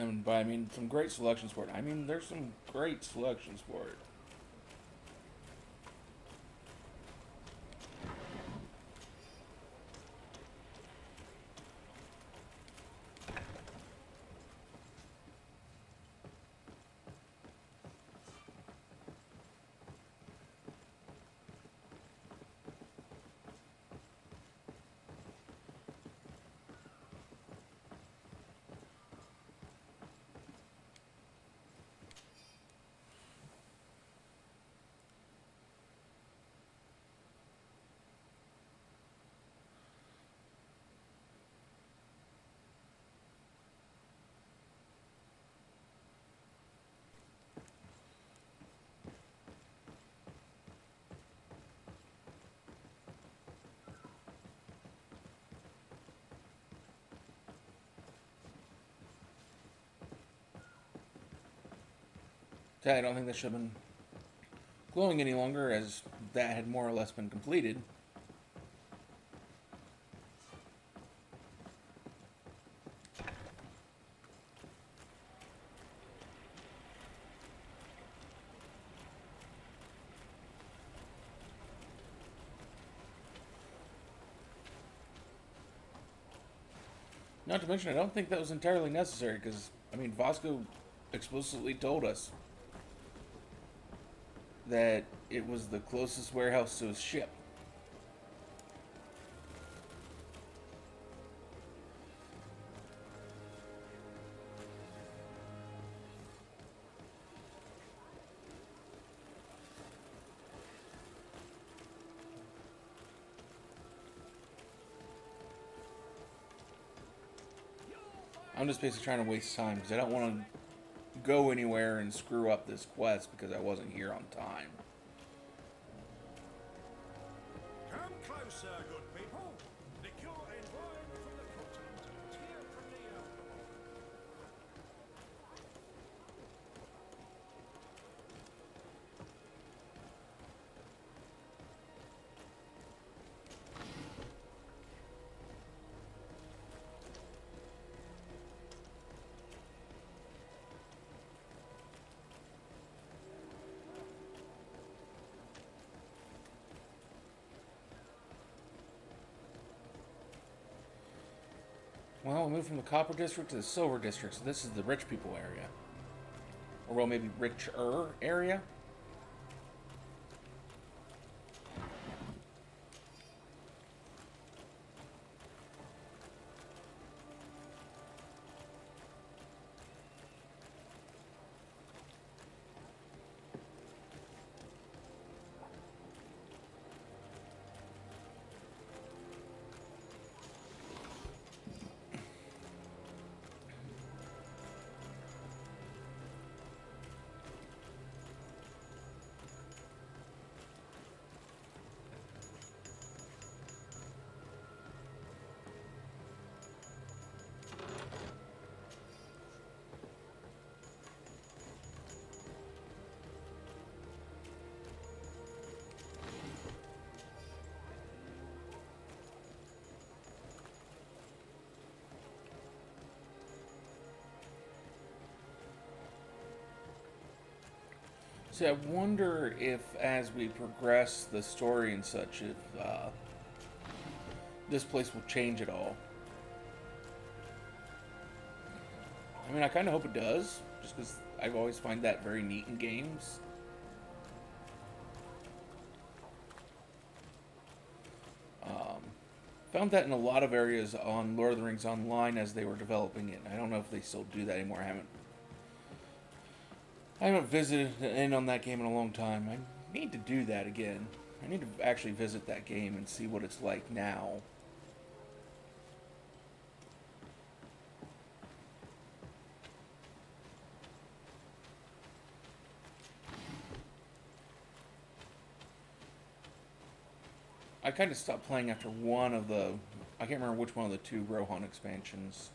And by I mean some great selections for it. I mean there's some great selections for it. I don't think that should have been glowing any longer, as that had more or less been completed. Not to mention, I don't think that was entirely necessary, because, I mean, Vasco explicitly told us that it was the closest warehouse to his ship. I'm just basically trying to waste time because I don't want to go anywhere and screw up this quest because I wasn't here on time. Come closer, good people. Liquor and wine from the continent, tear from the alcohol. Well, we moved from the Copper District to the Silver District, so this is the rich people area. Or, well, maybe richer area? See, I wonder if, as we progress the story and such, if this place will change at all. I mean, I kind of hope it does, just because I've always find that very neat in games. Found that in a lot of areas on Lord of the Rings Online as they were developing it. I don't know if they still do that anymore. I haven't visited in on that game in a long time. I need to do that again. I need to actually visit that game and see what it's like now. I kind of stopped playing after one of the... I can't remember which one of the two Rohan expansions.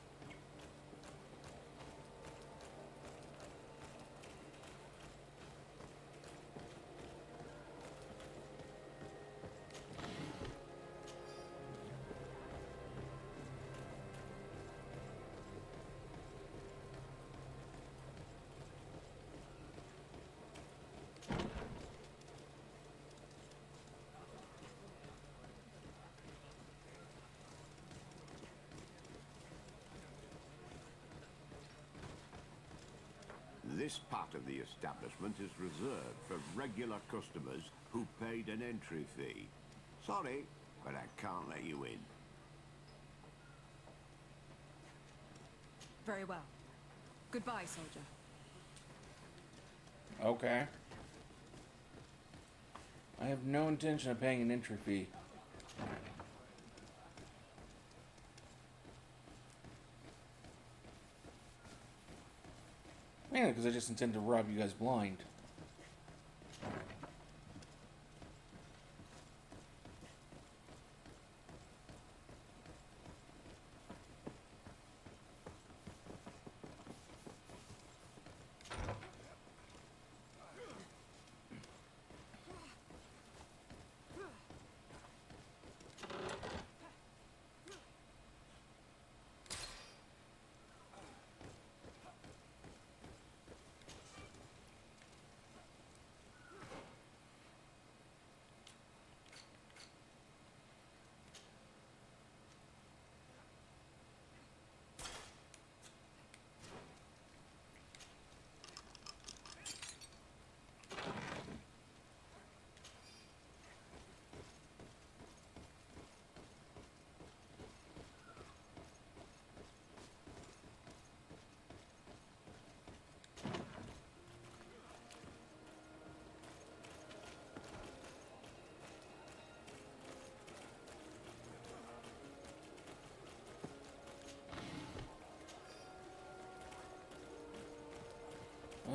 This part of the establishment is reserved for regular customers who paid an entry fee. Sorry, but I can't let you in. Very well. Goodbye, soldier. Okay. I have no intention of paying an entry fee. Mainly because I just intend to rob you guys blind.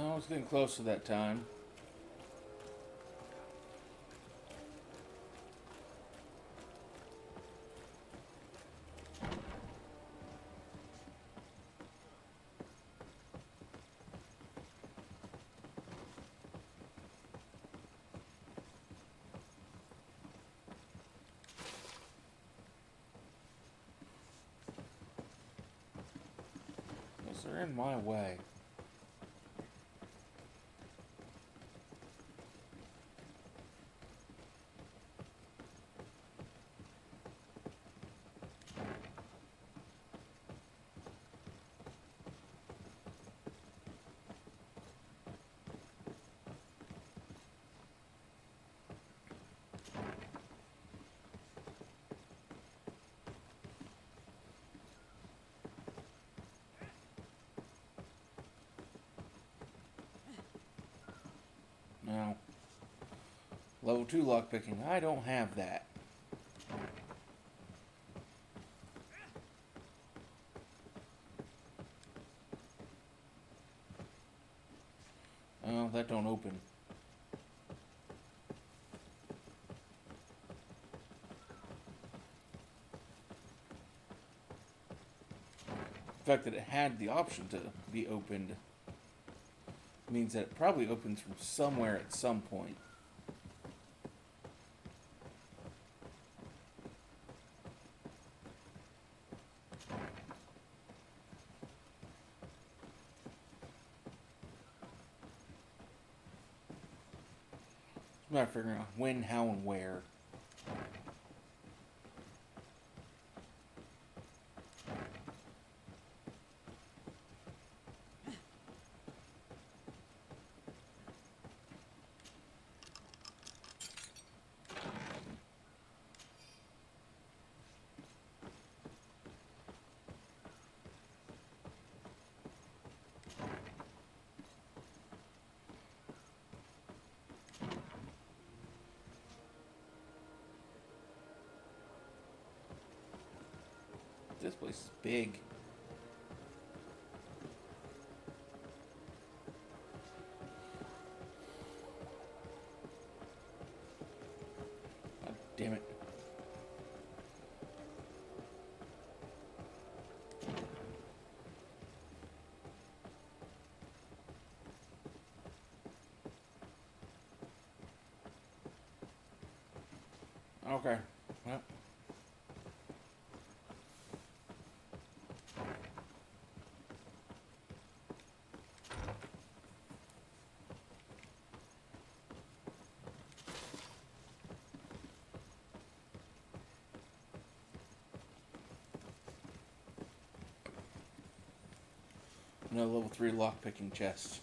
Well, it's getting close to that time. They're in my way. Now, level 2 lockpicking. I don't have that. Oh, that don't open. The fact that it had the option to be opened means that it probably opens from somewhere at some point. I'm not figuring out when, how, and where. This place is big. God damn it. Okay. Well. No level 3 lockpicking chest.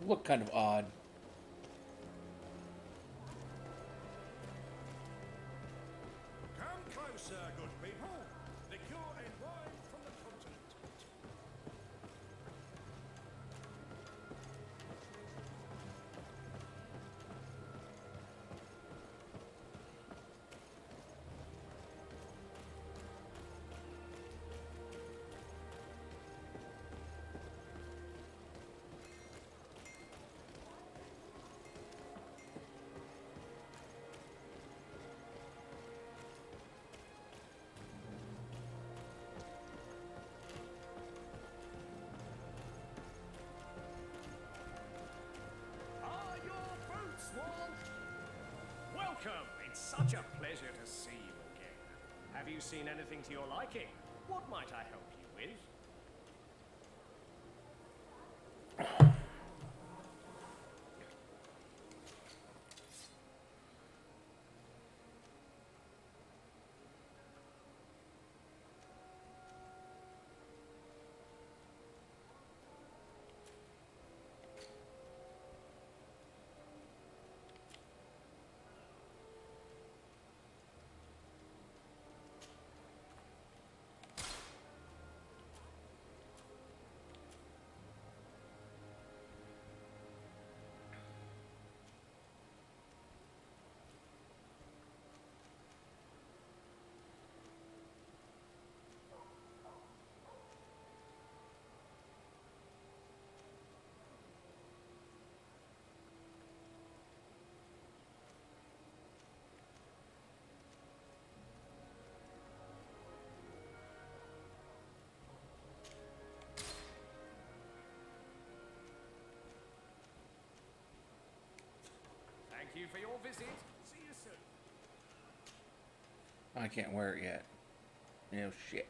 look kind of odd. Come closer, good people. Liqueur and wine from the continent. Are your boots warm? Welcome. It's such a pleasure to see you again. Have you seen anything to your liking? What might I help you with? Thank you for your visit. See you soon. I can't wear it yet. No shit.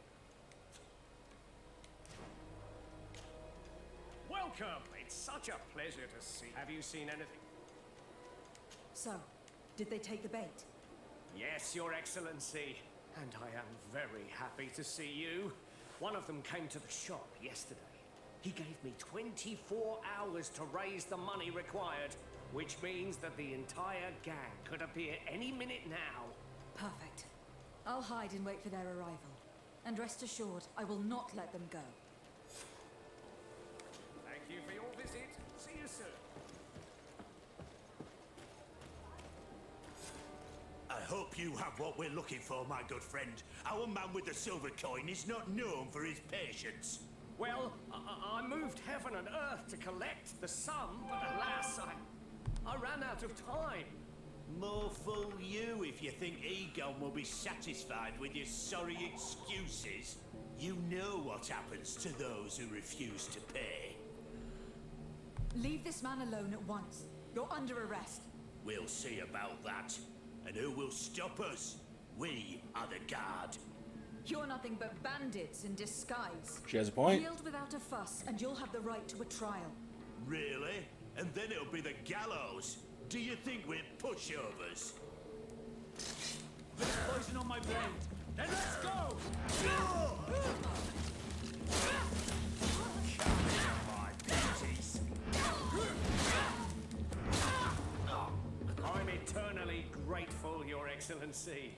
Welcome. It's such a pleasure to see. Have you seen anything? So, did they take the bait? Yes, Your Excellency. And I am very happy to see you. One of them came to the shop yesterday. He gave me 24 hours to raise the money required, which means that the entire gang could appear any minute now. Perfect. I'll hide and wait for their arrival. And rest assured, I will not let them go. Thank you for your visit. See you soon. I hope you have what we're looking for, my good friend. Our man with the silver coin is not known for his patience. Well, I moved heaven and earth to collect the sum, but alas, I ran out of time. More fool you if you think Egon will be satisfied with your sorry excuses. You know what happens to those who refuse to pay. Leave this man alone at once. You're under arrest. We'll see about that. And who will stop us? We are the guard. You're nothing but bandits in disguise. She has a point. Yield without a fuss, and you'll have the right to a trial. Really? And then it'll be the gallows. Do you think we're pushovers? There's poison on my blade. Then let's go! I'm eternally grateful, Your Excellency.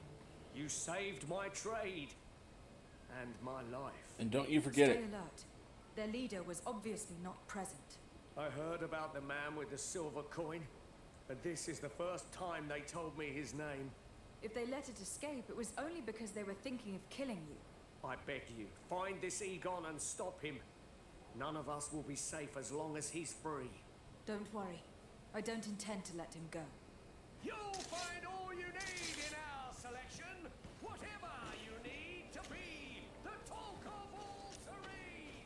You saved my trade and my life. And don't you forget Stay it. alert. Their leader was obviously not present. I heard about the man with the silver coin, but this is the first time they told me his name. If they let it escape, it was only because they were thinking of killing you. I beg you, find this Egon and stop him. None of us will be safe as long as he's free. Don't worry. I don't intend to let him go. You'll find all you need in our selection. Whatever you need to be the talk of all Serene.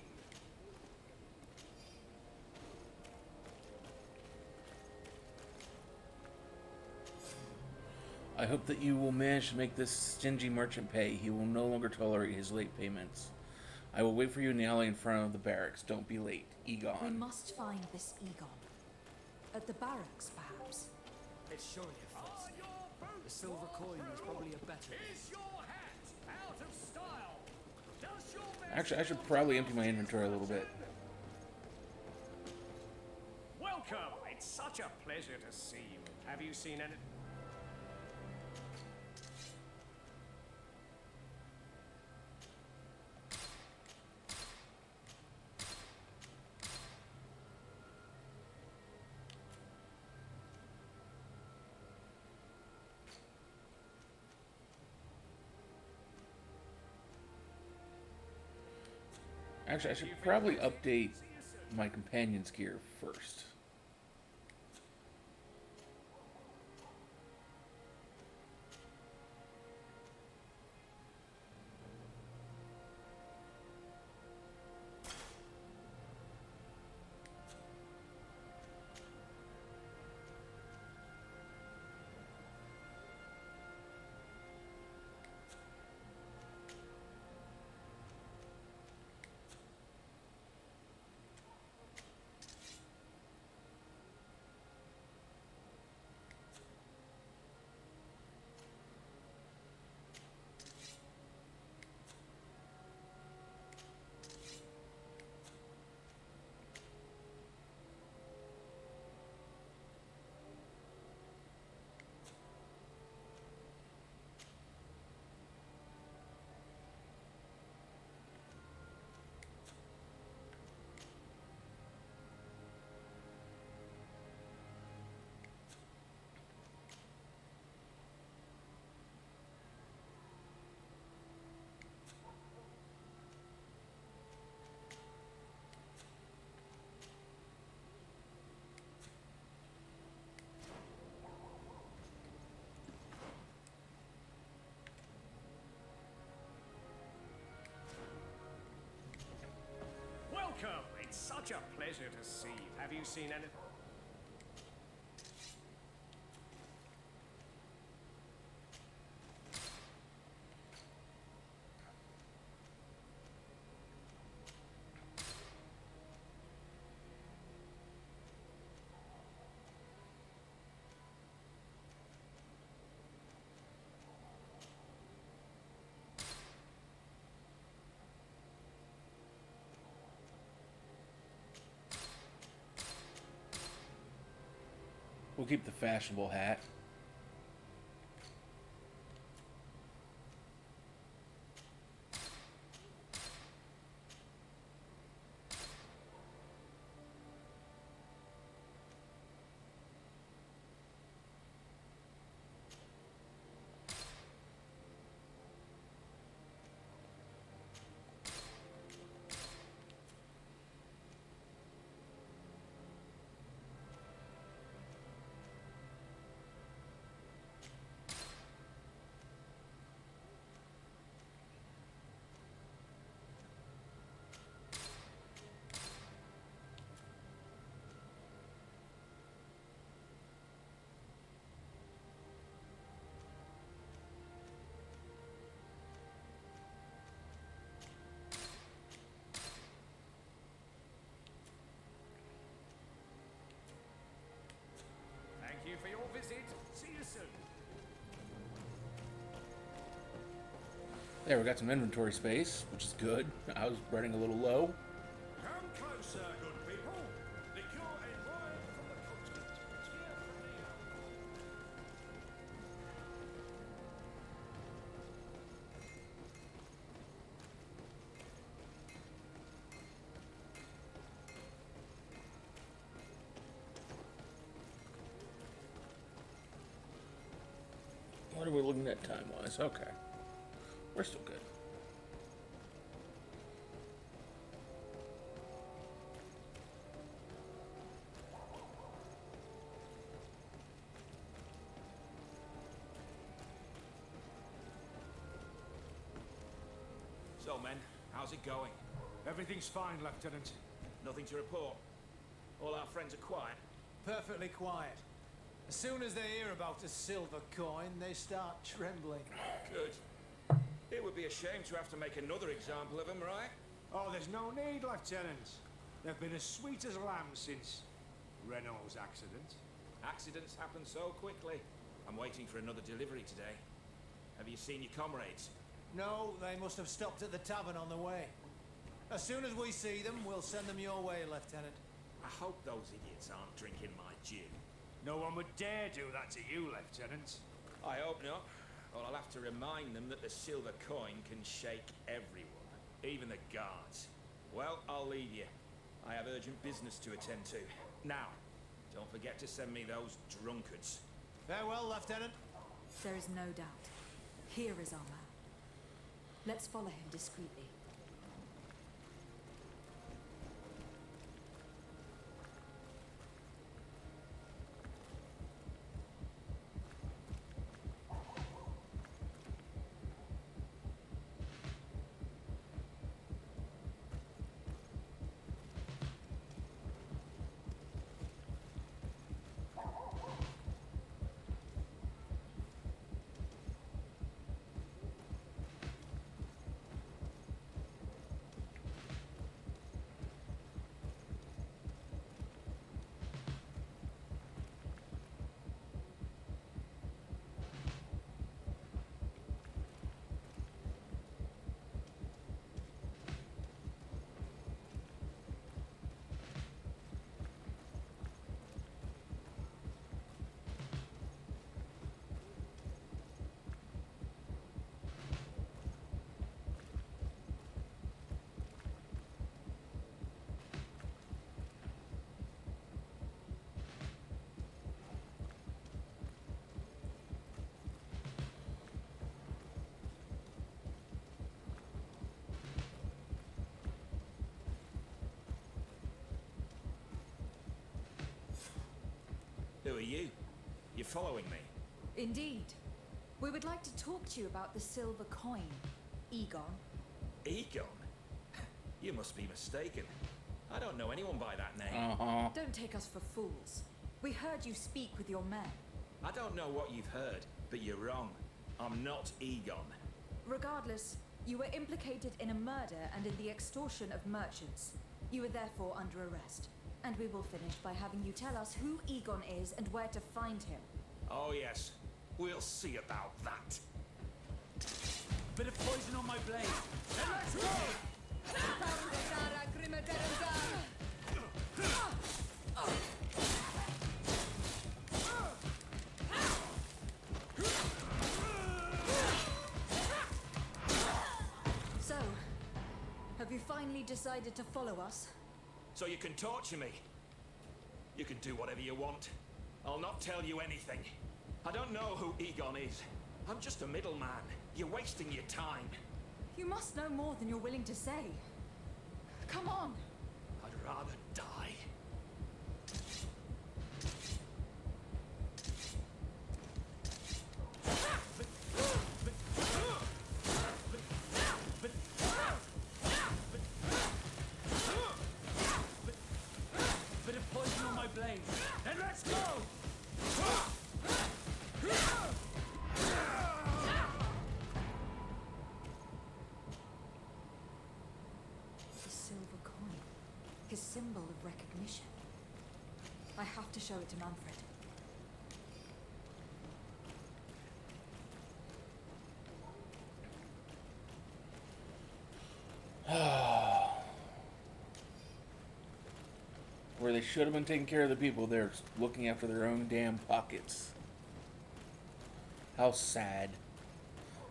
I hope that you will manage to make this stingy merchant pay. He will no longer tolerate his late payments. I will wait for you in the alley in front of the barracks. Don't be late. Egon. We must find this Egon. At the barracks, perhaps. It's surely a false. The silver coin is probably a better. Is your hat out of style? Does your Actually, I should probably empty my inventory a little bit. welcome Welcome! It's such a pleasure to see you. Have you seen any... Actually, I should probably update my companion's gear first. Welcome! It's such a pleasure to see you. Have you seen anything? We'll keep the fashionable hat. Thank you for your visit. See you soon. There, we got some inventory space, which is good. I was running a little low. Come closer, good people. Liqueur and wine from the continent. Cheer from the What are we looking at time-wise? Okay. We're still good. So, men, how's it going? Everything's fine, Lieutenant. Nothing to report. All our friends are quiet. Perfectly quiet. As soon as they hear about a silver coin, they start trembling. Good. It would be a shame to have to make another example of them, right? Oh, there's no need, Lieutenant. They've been as sweet as lambs since Renault's accident. Accidents happen so quickly. I'm waiting for another delivery today. Have you seen your comrades? No, they must have stopped at the tavern on the way. As soon as we see them, we'll send them your way, Lieutenant. I hope those idiots aren't drinking my gin. No one would dare do that to you, Lieutenant. I hope not. Or I'll have to remind them that the silver coin can shake everyone, even the guards. Well, I'll leave you. I have urgent business to attend to. Now, don't forget to send me those drunkards. Farewell, Lieutenant. There is no doubt. Here is our man. Let's follow him discreetly. Who are you? You're following me? Indeed. We would like to talk to you about the silver coin, Egon. Egon? You must be mistaken. I don't know anyone by that name. Don't take us for fools. We heard you speak with your men. I don't know what you've heard, but you're wrong. I'm not Egon. Regardless, you were implicated in a murder and in the extortion of merchants. You are therefore under arrest. And we will finish by having you tell us who Egon is and where to find him. Oh yes, we'll see about that. Bit of poison on my blade. And let's go! So, have you finally decided to follow us? So you can torture me. You can do whatever you want. I'll not tell you anything. I don't know who Egon is. I'm just a middleman. You're wasting your time. You must know more than you're willing to say. Come on. I'd rather die. Bit of poison on my blade. And let's go! The silver coin. His symbol of recognition. I have to show it to Manfred. Where they should have been taking care of the people, they're looking after their own damn pockets. How sad.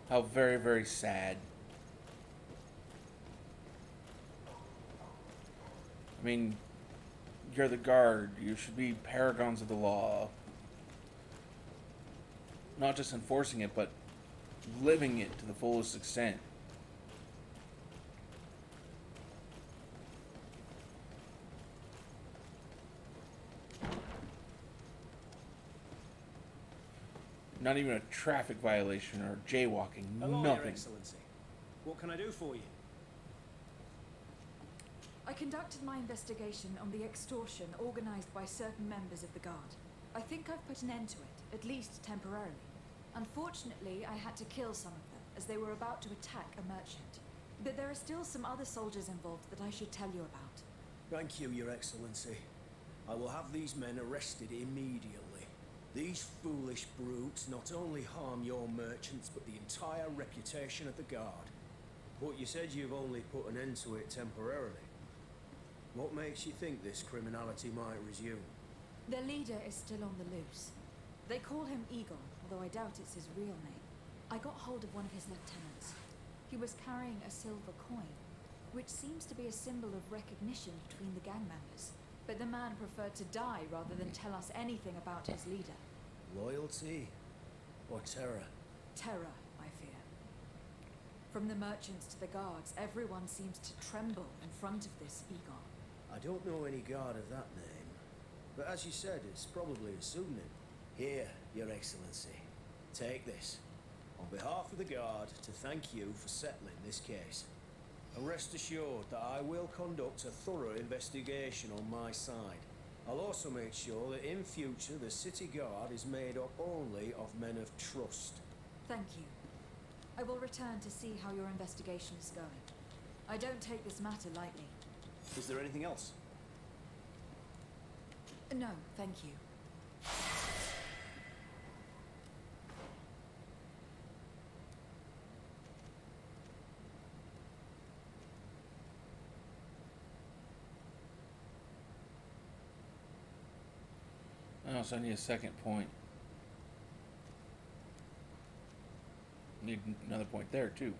How very, very sad. I mean, you're the guard. You should be paragons of the law. Not just enforcing it, but living it to the fullest extent. Not even a traffic violation or jaywalking. Hello, Your Nothing. Excellency. What can I do for you? I conducted my investigation on the extortion organized by certain members of the Guard. I think I've put an end to it, at least temporarily. Unfortunately, I had to kill some of them, as they were about to attack a merchant. But there are still some other soldiers involved that I should tell you about. Thank you, Your Excellency. I will have these men arrested immediately. These foolish brutes not only harm your merchants, but the entire reputation of the Guard. But you said you've only put an end to it temporarily. What makes you think this criminality might resume? Their leader is still on the loose. They call him Eagle, although I doubt it's his real name. I got hold of one of his lieutenants. He was carrying a silver coin, which seems to be a symbol of recognition between the gang members. But the man preferred to die rather than tell us anything about his leader. Loyalty? Or terror? Terror, I fear. From the merchants to the guards, everyone seems to tremble in front of this Eagle. I don't know any guard of that name. But as you said, it's probably a pseudonym. Here, Your Excellency. Take this. On behalf of the Guard, to thank you for settling this case. And rest assured that I will conduct a thorough investigation on my side. I'll also make sure that in future the City Guard is made up only of men of trust. Thank you. I will return to see how your investigation is going. I don't take this matter lightly. Is there anything else? No, thank you. Oh, so I need a second point. Need another point there, too.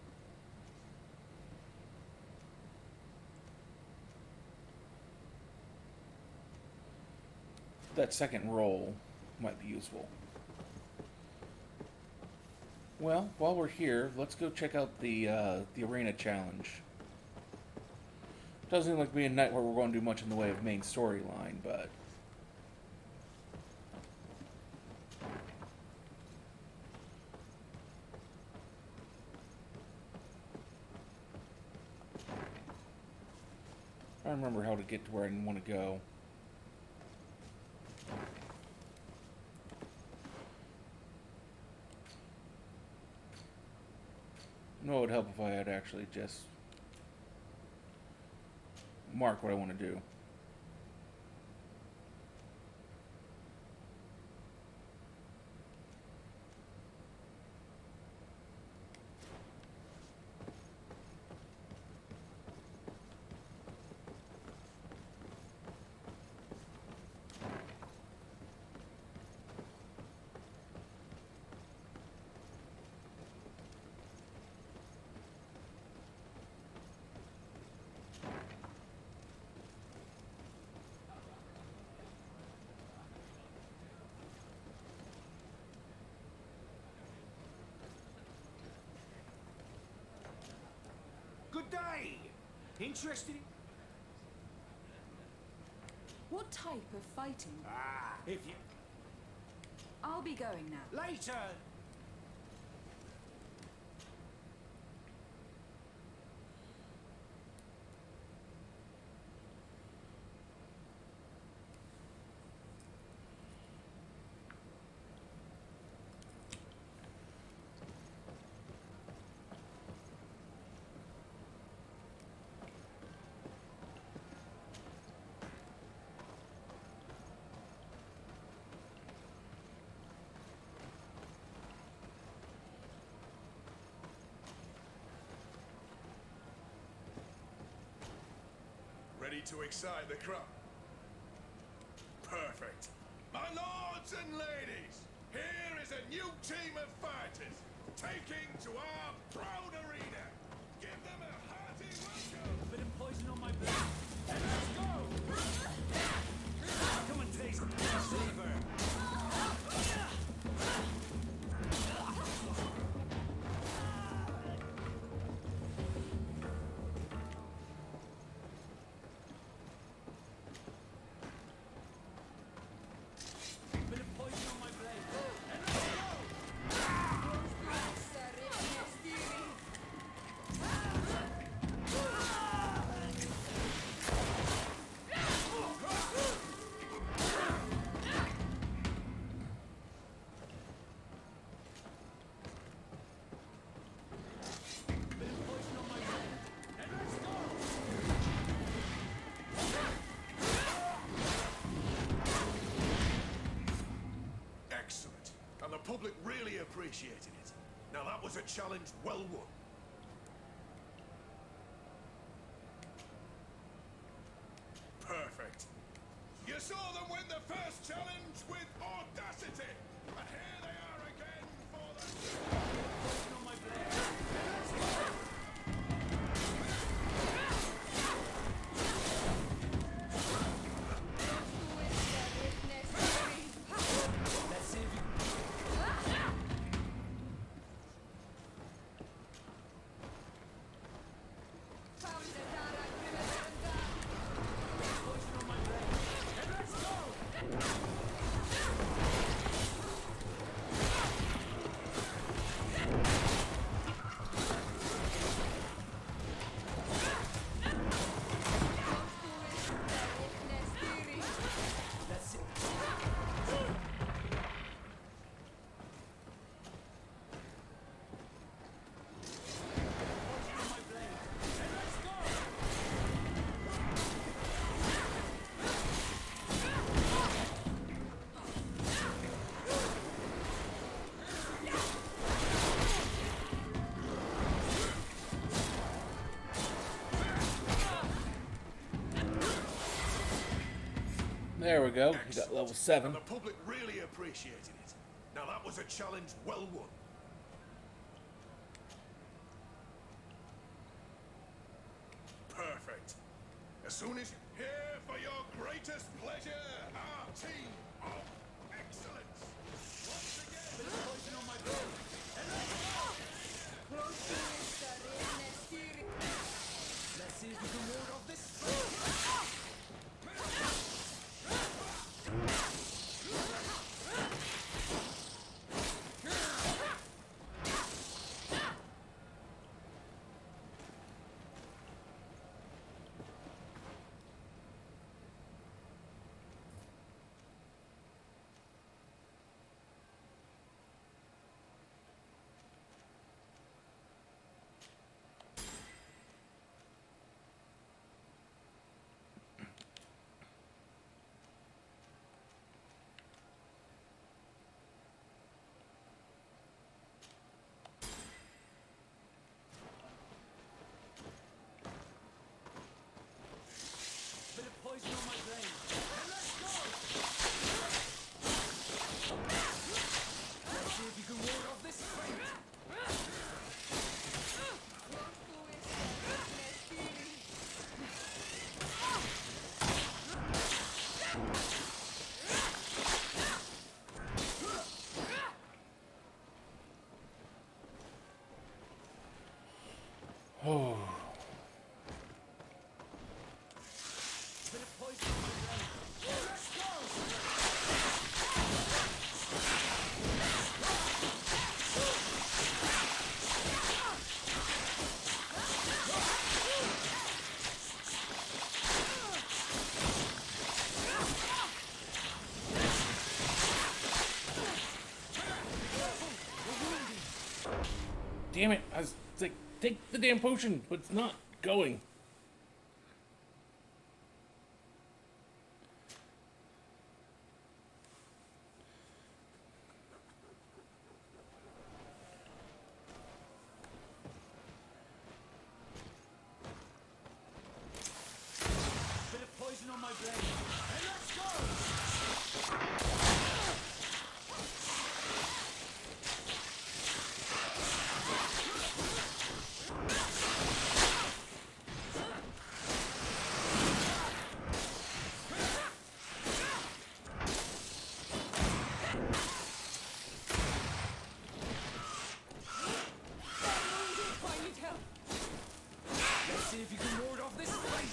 That second roll might be useful. Well, while we're here, let's go check out the arena challenge. Doesn't look like be a night where we're going to do much in the way of main storyline, but I don't remember how to get to where I want to go. No, it would help if I had actually just mark what I want to do. Good day. Interested in... What type of fighting? Ah, if you... I'll be going now. Later. Ready to excite the crowd? Perfect. My lords and ladies, here is a new team of fighters, taking to our proud arena. Give them a hearty welcome. Bit of poison on my blade. And let's go! Come and taste my savor. Excellent. And the public really appreciated it. Now that was a challenge well won. There we go. We got level 7. And the public really appreciated it. Now that was a challenge well won. Perfect. As soon as here for your greatest pleasure, our team of excellence. Once again, poison on my brain. Let's see if we can ward off this. Bit of poison on my brain. And let's go! Let's see if you can ward off this fight. Oh. Bit of poison on my brain. Let's go! Damn it. I was like, take the damn potion, but it's not going. Bit of poison on my brain. And let's go! Let's see if you can ward off this fight.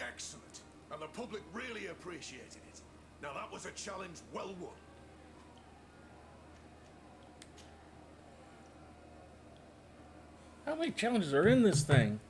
Excellent. And the public really appreciated it. Now that was a challenge well won. How many challenges are in this thing?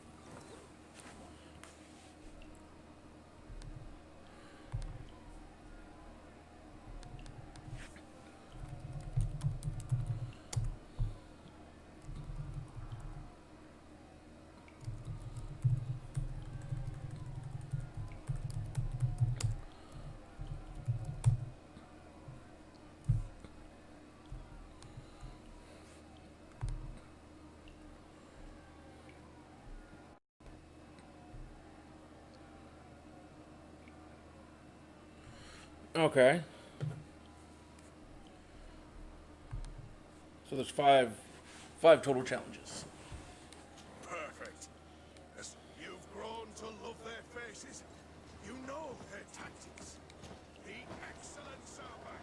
Okay. So there's five total challenges. Perfect. As you've grown to love their faces, you know their tactics. The excellence are back.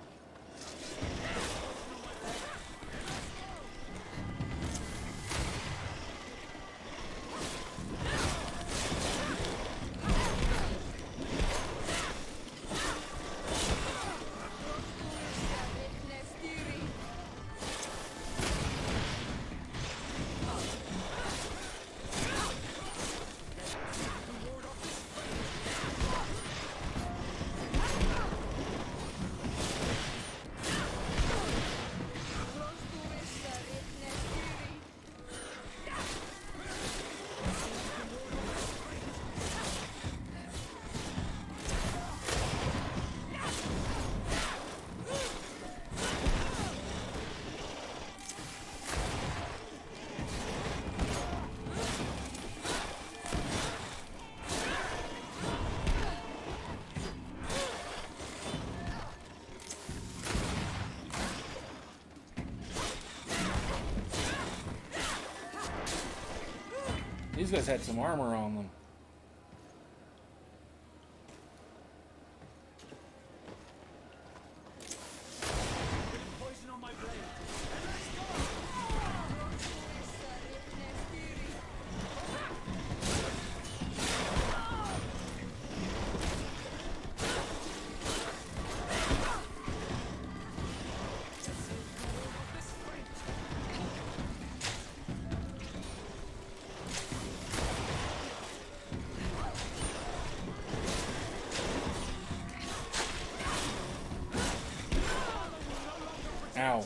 These guys had some armor on them. Poison on my blade. Ow.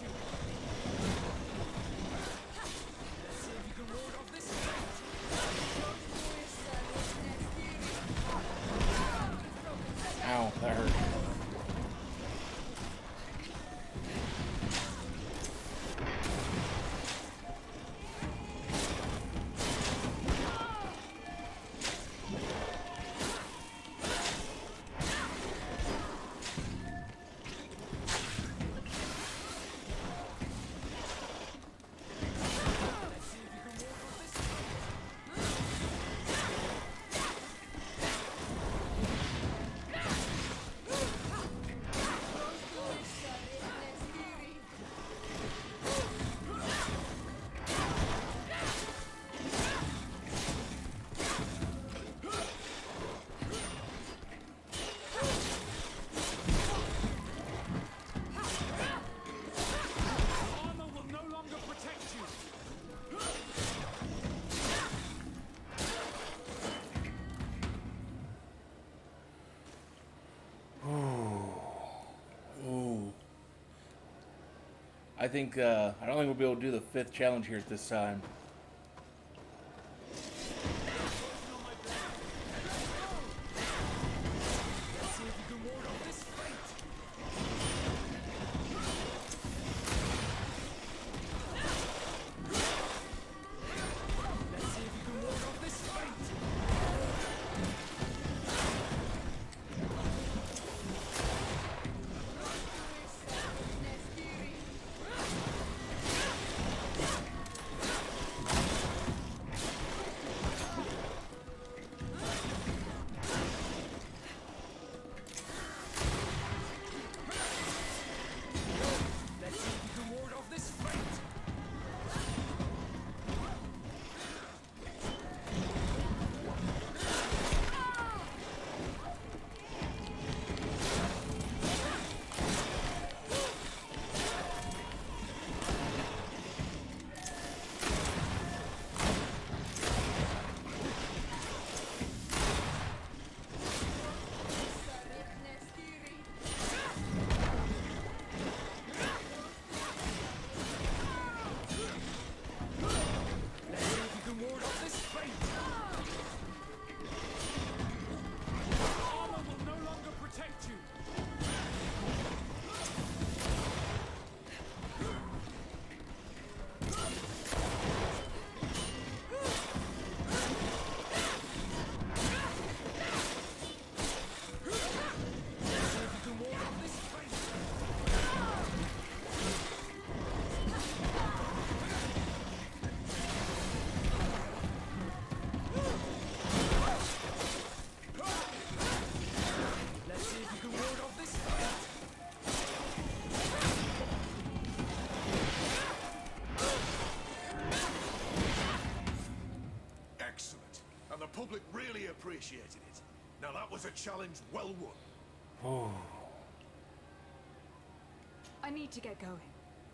Ow, that hurt. I think, I don't think we'll be able to do the 5th challenge here at this time. public really appreciated it. Now that was a challenge well won. Oh. I need to get going.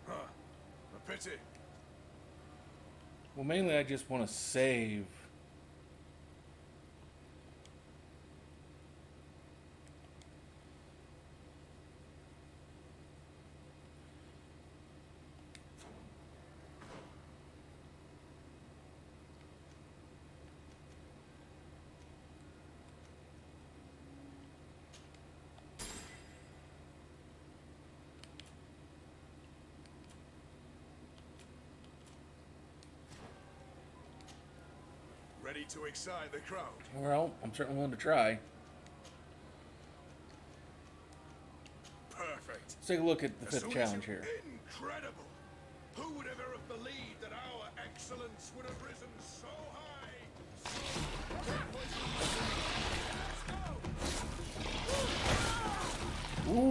Huh. A pity. Well, mainly I just want to save. Ready to excite the crowd? Well, I'm certainly willing to try. Perfect. Let's take a look at the fifth challenge here. Incredible! Who would ever have believed that our excellence would have risen so high,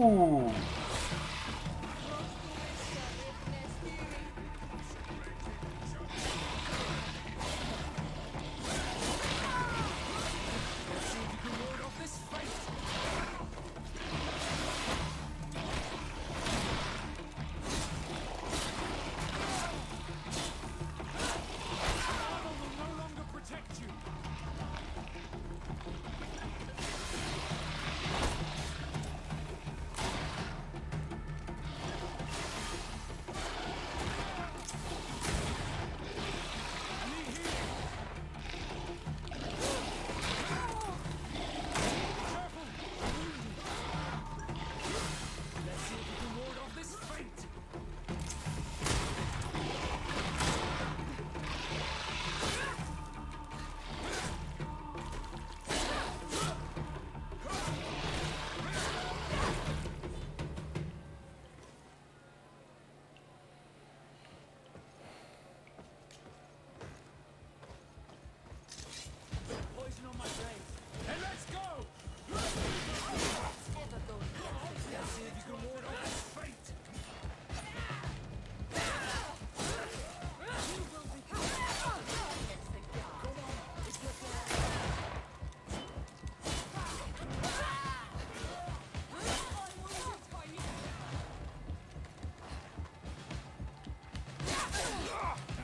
Ooh.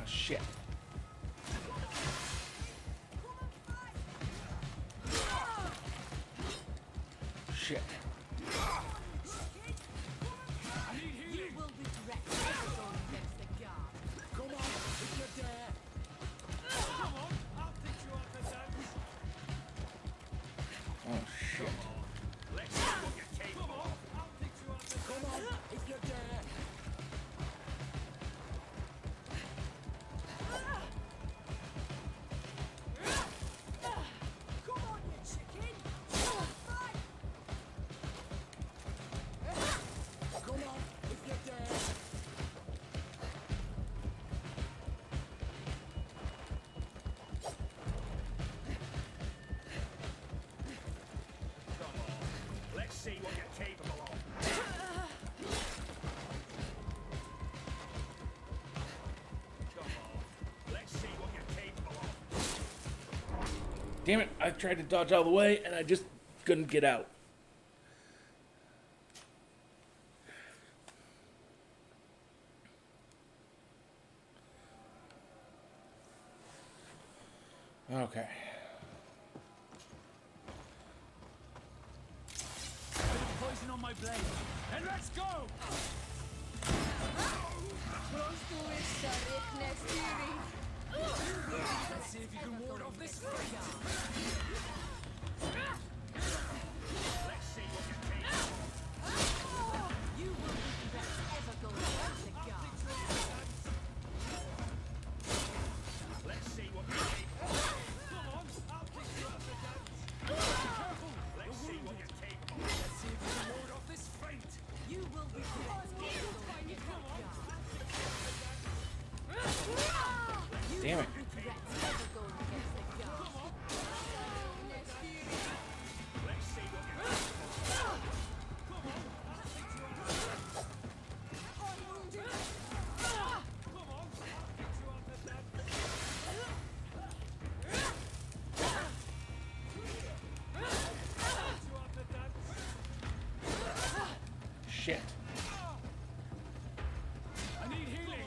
Shit. Shit. Oh shit. Let's see what you're capable of. Come on. Let's see what you're capable of. Damn it, I tried to dodge all the way and I just couldn't get out. Okay. Poison on my blade. And let's go! Let's see if you can ward off this fight. Let's see what you're capable of. You will be the best ever going against the gods. Let's see what you're capable of. Come on, I'll kick you out the dance. Careful! Let's see what you're capable of. Let's see if you can ward off this feint. You will be the best ever going against the gods. Damn it. Let's see what you're Shit. I need healing.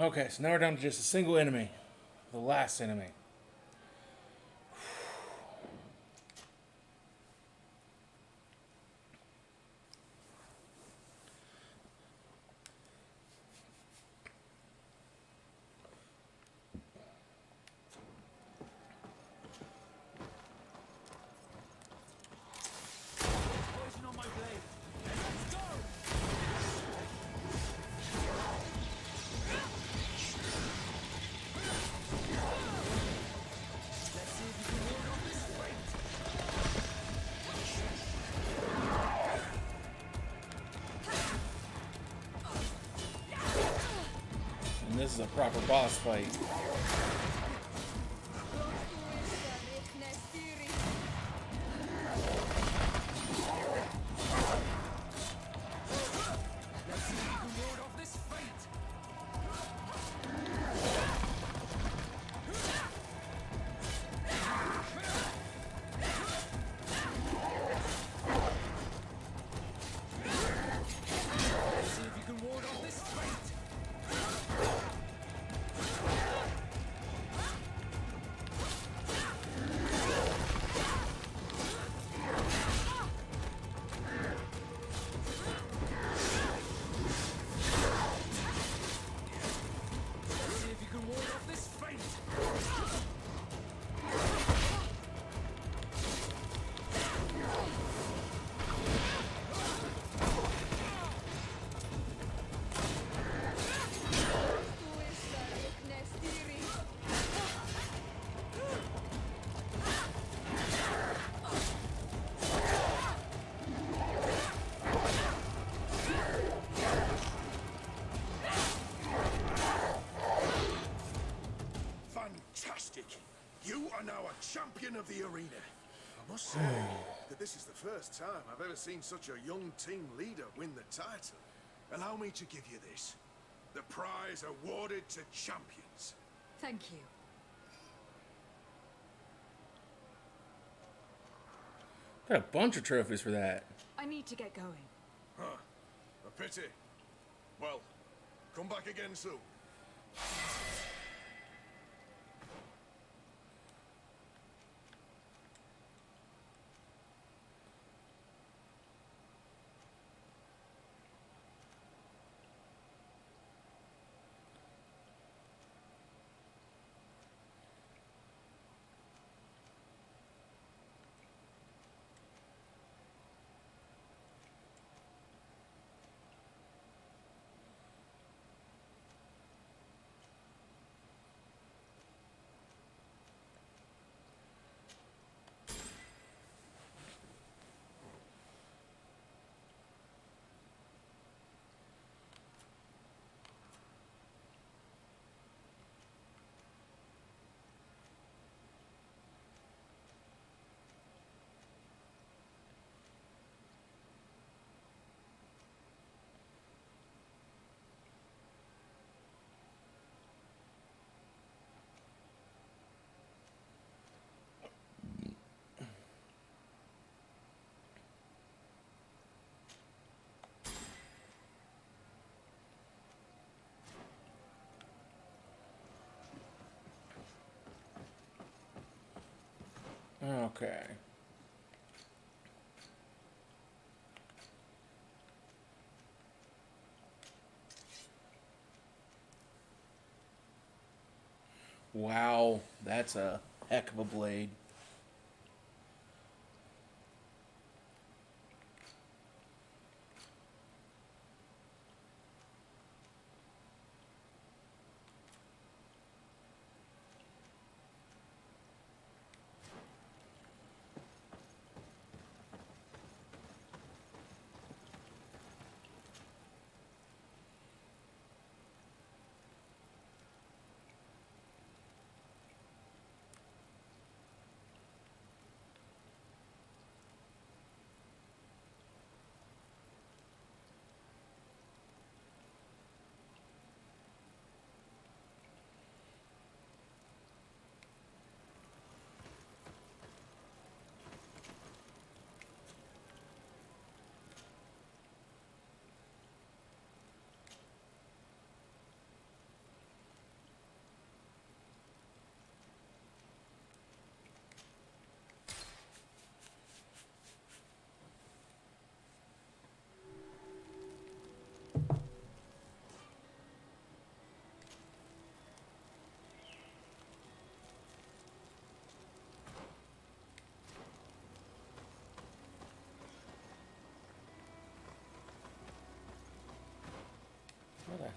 Okay, so now we're down to just a single enemy. The last enemy. Poison on my blade. Let's go! Let's see if you can ward off this fate. And this is a proper boss fight. Let's see if you can ward off this fate. Let's see if you can ward off this fate. Let's see if you can ward off this fate. Fantastic! You are now a champion of the arena. I must say that this is the first time I've ever seen such a young team leader win the title. Allow me to give you this. The prize awarded to champions. Thank you. Got a bunch of trophies for that. I need to get going. Huh. A pity. Well, come back again soon. Okay. Wow, that's a heck of a blade.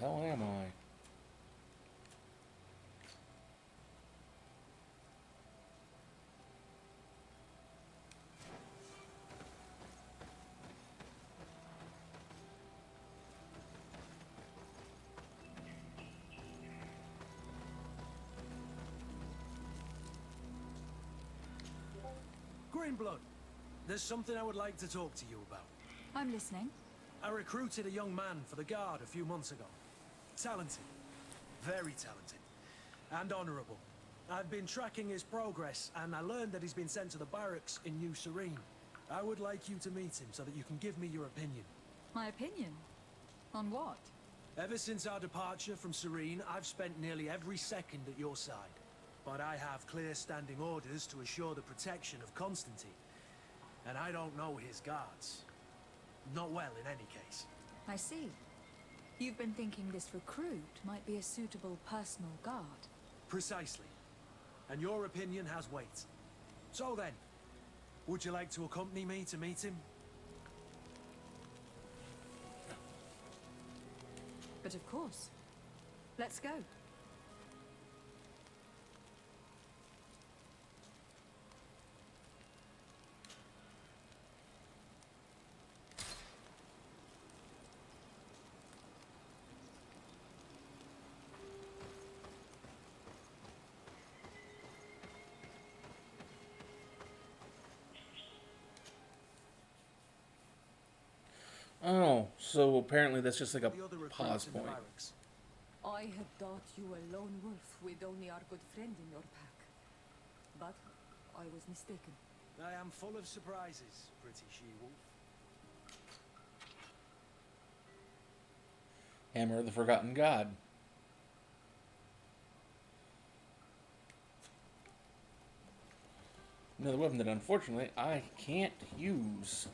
hell am I? Greenblood, there's something I would like to talk to you about. I'm listening. I recruited a young man for the Guard a few months ago. Talented. Very talented. And honorable. I've been tracking his progress, and I learned that he's been sent to the barracks in New Serene. I would like you to meet him so that you can give me your opinion. My opinion? On what? Ever since our departure from Serene, I've spent nearly every second at your side. But I have clear standing orders to assure the protection of Constantine. And I don't know his guards. Not well, in any case. I see. You've been thinking this recruit might be a suitable personal guard. Precisely. And your opinion has weight. So then, would you like to accompany me to meet him? But of course. Let's go. Oh, so apparently that's just like a pause point. I had thought you a lone wolf with only our good friend in your pack. But I was mistaken. I am full of surprises, pretty she-wolf. Hammer of the Forgotten God. Another weapon that unfortunately I can't use.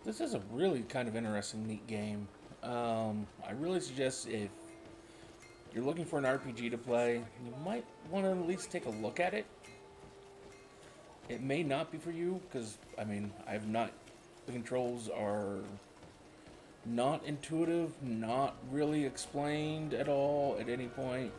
This is a really kind of interesting, neat game. I really suggest if you're looking for an RPG to play, you might want to at least take a look at it. It may not be for you, because, I mean, the controls are not intuitive, not really explained at all at any point.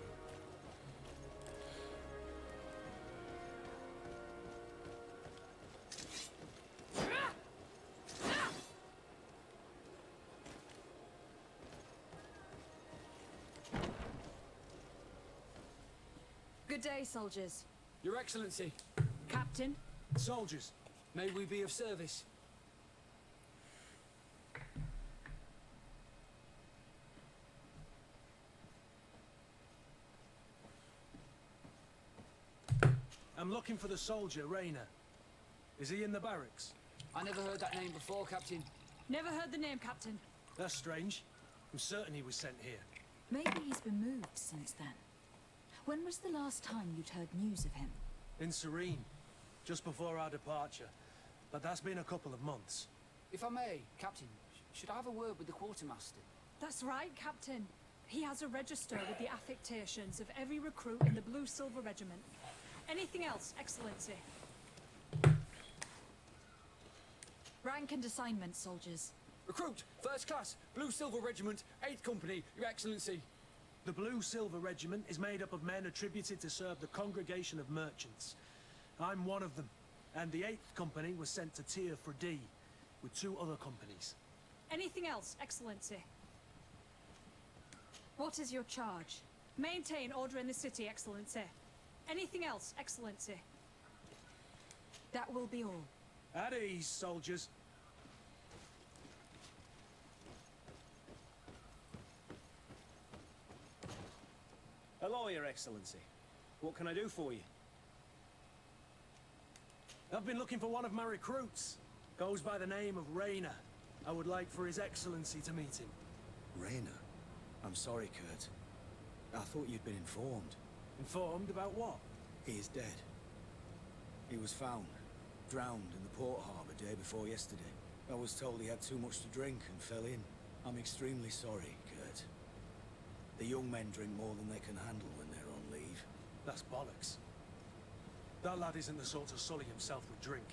Good day, soldiers. Your Excellency. Captain. Soldiers. May we be of service? I'm looking for the soldier, Rayner. Is he in the barracks? I never heard that name before, Captain. Never heard the name, Captain. That's strange. I'm certain he was sent here. Maybe he's been moved since then. When was the last time you'd heard news of him? In Serene. Just before our departure. But that's been a couple of months. If I may, Captain, should I have a word with the quartermaster? That's right, Captain. He has a register with the affectations of every recruit in the Blue-Silver Regiment. Anything else, Excellency? Rank and assignment, soldiers. Recruit, first class, Blue-Silver Regiment, 8th Company, Your Excellency. The Blue-Silver Regiment is made up of men attributed to serve the Congregation of Merchants. I'm one of them, and the 8th Company was sent to Tier for D, with 2 other companies. Anything else, Excellency? What is your charge? Maintain order in the city, Excellency. Anything else, Excellency? That will be all. At ease, soldiers. Hello, Your Excellency. What can I do for you? I've been looking for one of my recruits. Goes by the name of Rayner. I would like for His Excellency to meet him. Rayner? I'm sorry, Kurt. I thought you'd been informed. Informed about what? He is dead. He was found, drowned in the port harbour day before yesterday. I was told he had too much to drink and fell in. I'm extremely sorry, Kurt. The young men drink more than they can handle when they're on leave. That's bollocks. That lad isn't the sort to sully himself with drink.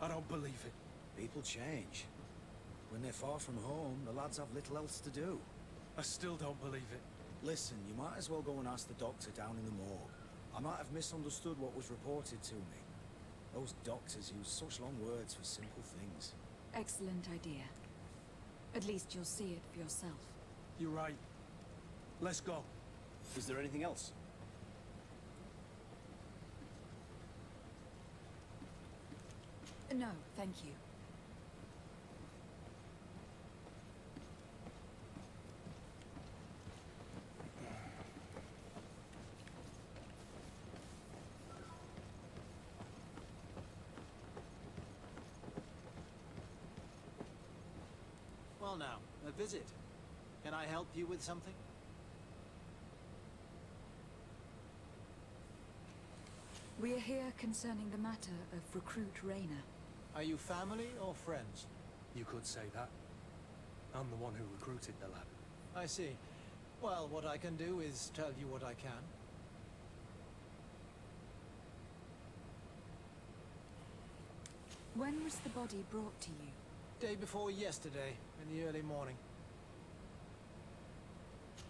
I don't believe it. People change. When they're far from home, the lads have little else to do. I still don't believe it. Listen, you might as well go and ask the doctor down in the morgue. I might have misunderstood what was reported to me. Those doctors use such long words for simple things. Excellent idea. At least you'll see it for yourself. You're right. Let's go. Is there anything else? No, thank you. Well now, a visit. Can I help you with something? We are here concerning the matter of Recruit Rayner. Are you family or friends? You could say that. I'm the one who recruited the lad. I see. Well, what I can do is tell you what I can. When was the body brought to you? Day before yesterday, in the early morning.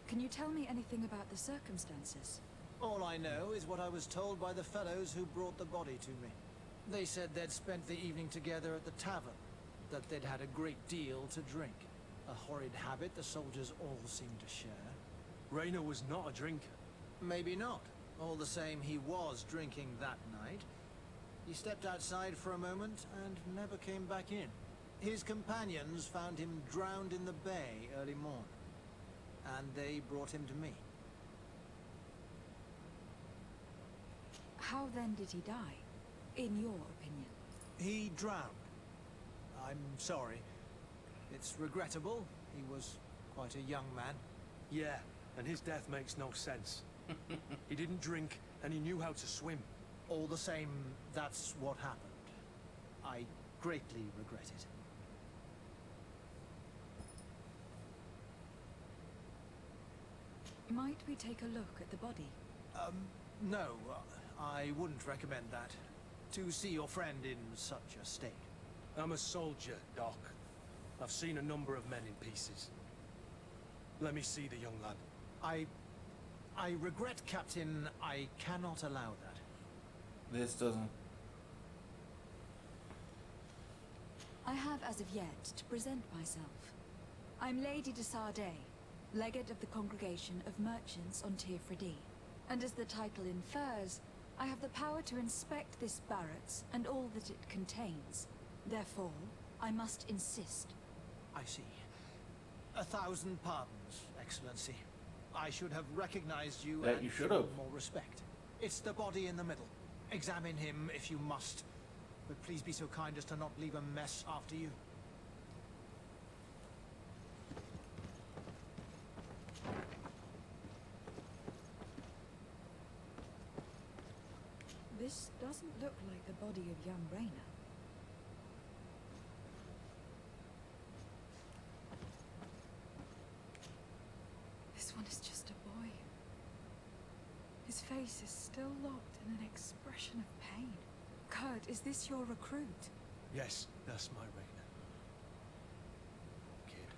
Can you tell me anything about the circumstances? All I know is what I was told by the fellows who brought the body to me. They said they'd spent the evening together at the tavern, that they'd had a great deal to drink. A horrid habit the soldiers all seemed to share. Rayner was not a drinker. Maybe not. All the same, he was drinking that night. He stepped outside for a moment and never came back in. His companions found him drowned in the bay early morn, and they brought him to me. How then did he die, in your opinion? He drowned. I'm sorry. It's regrettable. He was quite a young man. Yeah, and his death makes no sense. He didn't drink, and he knew how to swim. All the same, that's what happened. I greatly regret it. Might we take a look at the body? No, I wouldn't recommend that. To see your friend in such a state. I'm a soldier, Doc. I've seen a number of men in pieces. Let me see the young lad. I regret, Captain, I cannot allow that. This doesn't. I have as of yet to present myself. I'm Lady de Sardet, Legate of the Congregation of Merchants on Tirfredi. And as the title infers, I have the power to inspect this barracks and all that it contains. Therefore, I must insist. I see. 1,000 pardons, Excellency. I should have recognized you That and you should shown have. more respect. It's the body in the middle. Examine him if you must. But please be so kind as to not leave a mess after you. This doesn't look like the body of young Rayner. This one is just a boy. His face is still locked in an expression of pain. Kurt, is this your recruit? Yes, that's my Rayner. Kid.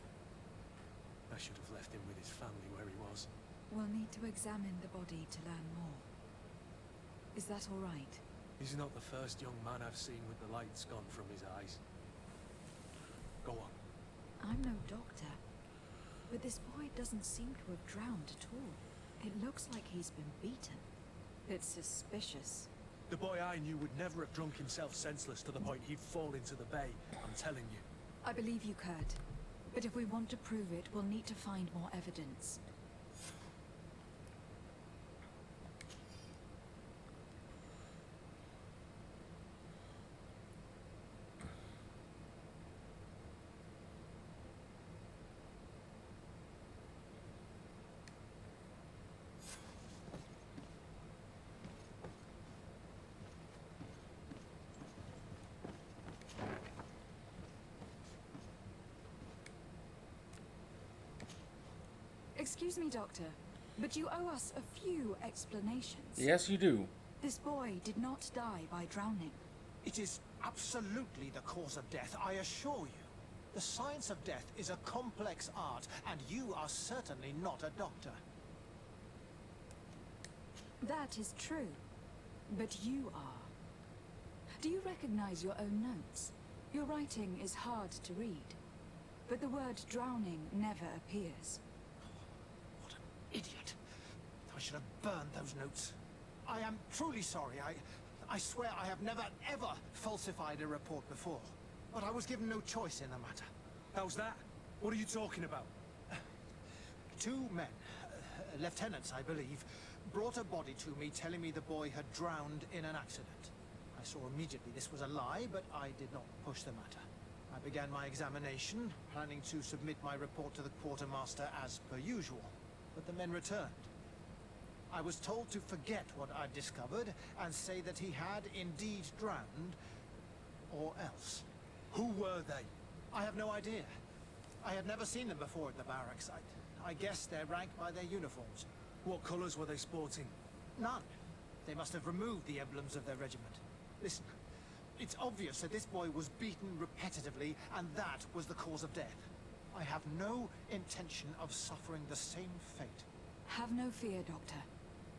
I should have left him with his family where he was. We'll need to examine the body to learn more. Is that all right? He's not the first young man I've seen with the lights gone from his eyes. Go on. I'm no doctor, but this boy doesn't seem to have drowned at all. It looks like he's been beaten. It's suspicious. The boy I knew would never have drunk himself senseless to the point he'd fall into the bay, I'm telling you. I believe you, Kurt. But if we want to prove it, we'll need to find more evidence. Excuse me, Doctor, but you owe us a few explanations. Yes, you do. This boy did not die by drowning. It is absolutely the cause of death, I assure you. The science of death is a complex art, and you are certainly not a doctor. That is true, but you are. Do you recognize your own notes? Your writing is hard to read, but the word drowning never appears. What an idiot. I should have burned those notes. I am truly sorry. I swear I have never, ever falsified a report before. But I was given no choice in the matter. How's that? What are you talking about? Two men, lieutenants I believe, brought a body to me telling me the boy had drowned in an accident. I saw immediately this was a lie, but I did not push the matter. I began my examination, planning to submit my report to the quartermaster as per usual. But the men returned. I was told to forget what I'd discovered and say that he had indeed drowned, or else. Who were they? I have no idea. I had never seen them before at the barracks. I guess they're ranked by their uniforms. What colours were they sporting? None. They must have removed the emblems of their regiment. Listen, it's obvious that this boy was beaten repetitively, and that was the cause of death. I have no intention of suffering the same fate. Have no fear, Doctor.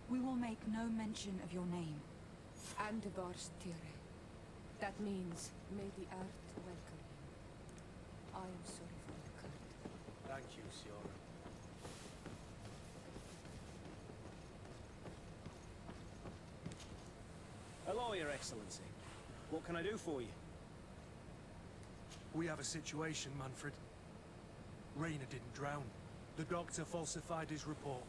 We will make no mention of your name. And Barstire. That means, may the earth welcome you. I am sorry for the cut. Thank you, Siora. Hello, Your Excellency. What can I do for you? We have a situation, Manfred. Rainer didn't drown. The doctor falsified his report.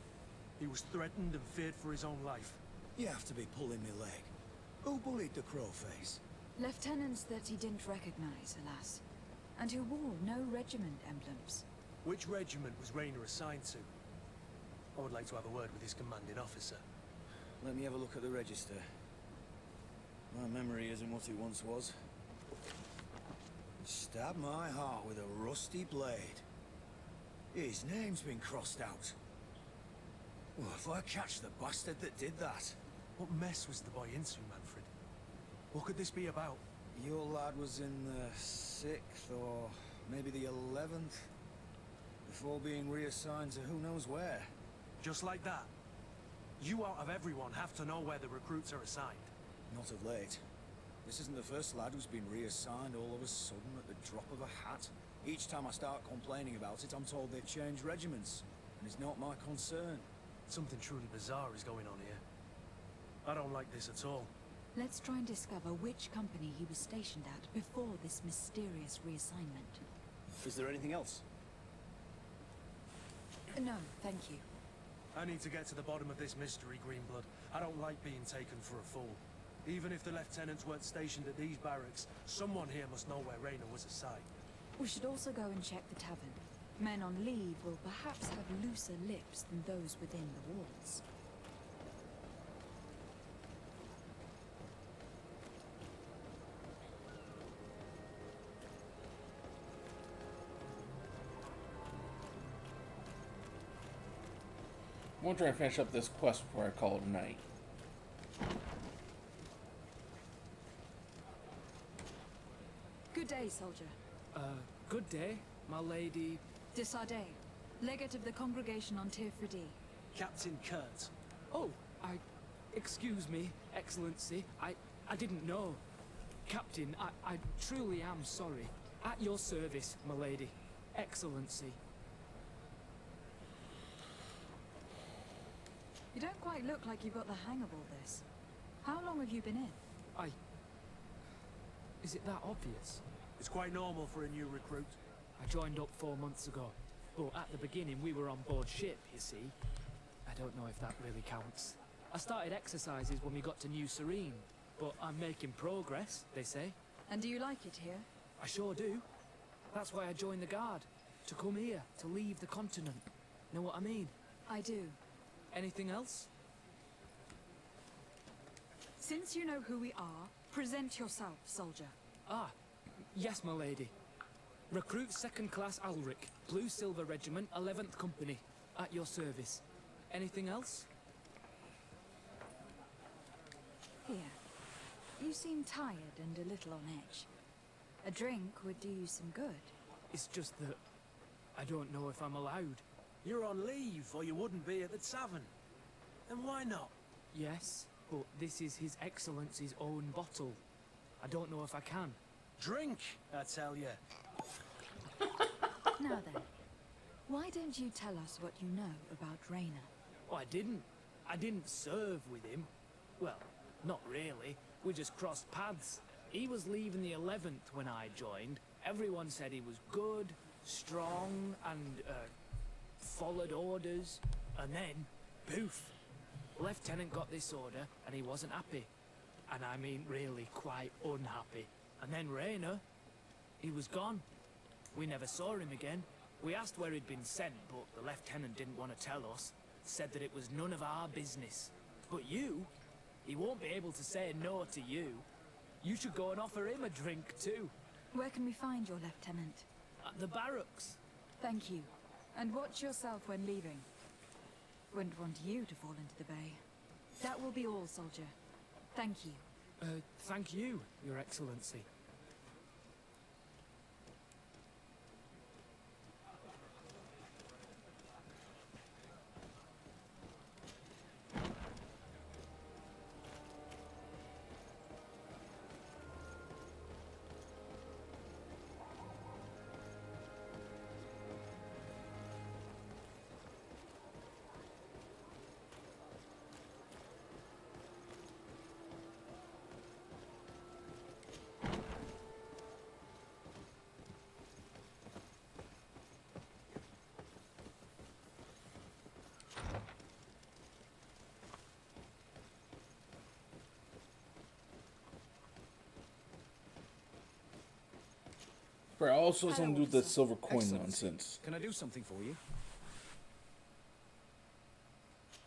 He was threatened and feared for his own life. You have to be pulling me leg. Who bullied the crowface? Lieutenants that he didn't recognize, alas, and who wore no regiment emblems. Which regiment was Rainer assigned to? I would like to have a word with his commanding officer. Let me have a look at the register. My memory isn't what it once was. Stab my heart with a rusty blade. His name's been crossed out. Well, if I catch the bastard that did that... What mess was the boy into, Manfred? What could this be about? Your lad was in the 6th or maybe the 11th, before being reassigned to who knows where. Just like that? You out of everyone have to know where the recruits are assigned. Not of late. This isn't the first lad who's been reassigned all of a sudden at the drop of a hat. Each time I start complaining about it, I'm told they've changed regiments, and it's not my concern. Something truly bizarre is going on here. I don't like this at all. Let's try and discover which company he was stationed at before this mysterious reassignment. Is there anything else? No, thank you. I need to get to the bottom of this mystery, Greenblood. I don't like being taken for a fool. Even if the lieutenants weren't stationed at these barracks, someone here must know where Rainer was assigned. We should also go and check the tavern. Men on leave will perhaps have looser lips than those within the walls. I'm going to try and finish up this quest before I call it a night. Good day, soldier. Good day, my lady. Desardet, legate of the congregation on Tirfredi. Captain Kurt. Oh, excuse me, Excellency. I didn't know. Captain, I truly am sorry. At your service, my lady. Excellency. You don't quite look like you've got the hang of all this. How long have you been in? Is it that obvious? It's quite normal for a new recruit. I joined up 4 months ago, but at the beginning we were on board ship, you see. I don't know if that really counts. I started exercises when we got to New Serene, but I'm making progress, they say. And do you like it here? I sure do. That's why I joined the Guard. To come here, to leave the continent. Know what I mean? I do. Anything else? Since you know who we are, present yourself, soldier. Ah, yes, my lady. Recruit 2nd Class Ulrich, Blue Silver Regiment, 11th Company. At your service. Anything else? Here. You seem tired and a little on edge. A drink would do you some good. It's just that I don't know if I'm allowed. You're on leave, or you wouldn't be at the tavern. And why not? Yes, but this is His Excellency's own bottle. I don't know if I can. Drink, I tell you. Now then, why don't you tell us what you know about Raina? Oh, I didn't. I didn't serve with him. Well, not really. We just crossed paths. He was leaving the 11th when I joined. Everyone said he was good, strong, and, followed orders. And then, poof. Lieutenant got this order, and he wasn't happy. And I mean really quite unhappy. And then Raina, he was gone. We never saw him again. We asked where he'd been sent, but the lieutenant didn't want to tell us. Said that it was none of our business. But you, he won't be able to say no to you. You should go and offer him a drink too. Where can we find your lieutenant? At the barracks. Thank you. And watch yourself when leaving. Wouldn't want you to fall into the bay. That will be all, soldier. Thank you. Thank you, Your Excellency. But also doesn't do the officer. silver coin Excellency, nonsense. Can I do something for you?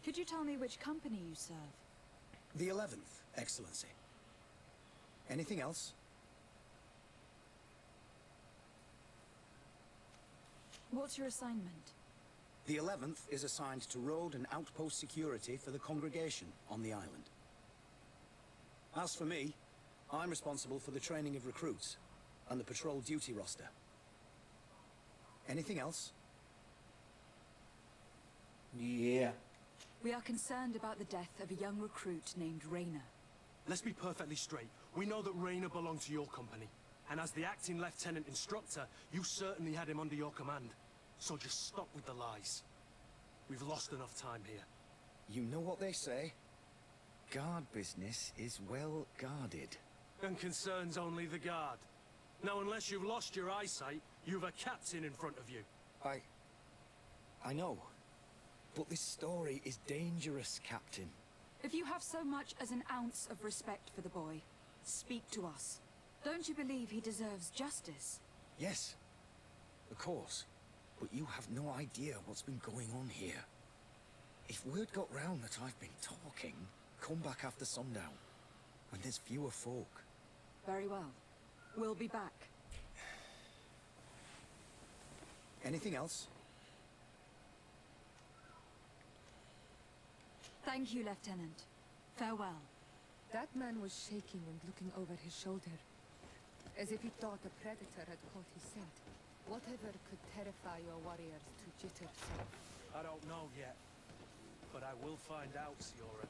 Could you tell me which company you serve? The 11th, Excellency. Anything else? What's your assignment? The 11th is assigned to road and outpost security for the congregation on the island. As for me, I'm responsible for the training of recruits and the patrol duty roster. Anything else? Yeah. We are concerned about the death of a young recruit named Raina. Let's be perfectly straight. We know that Raina belonged to your company. And as the acting lieutenant instructor, you certainly had him under your command. So just stop with the lies. We've lost enough time here. You know what they say? Guard business is well guarded. And concerns only the guard. Now, unless you've lost your eyesight, you've a captain in front of you. I know. But this story is dangerous, Captain. If you have so much as an ounce of respect for the boy, speak to us. Don't you believe he deserves justice? Yes, of course. But you have no idea what's been going on here. If word got round that I've been talking, come back after sundown, when there's fewer folk. Very well. We'll be back. Anything else? Thank you, Lieutenant. Farewell. That man was shaking and looking over his shoulder, as if he thought a predator had caught his scent. Whatever could terrify your warriors to jitter so? I don't know yet, but I will find out, Siora.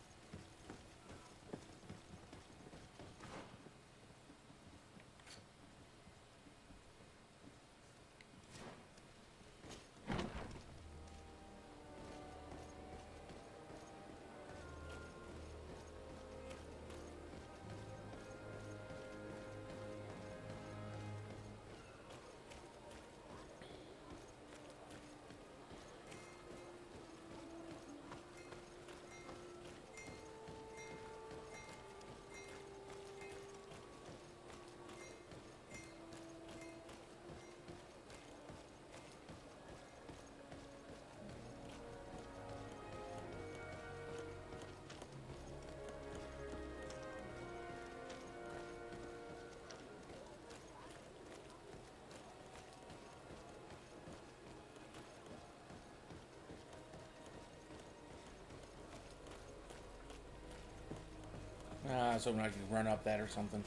I was hoping I could run up that or something.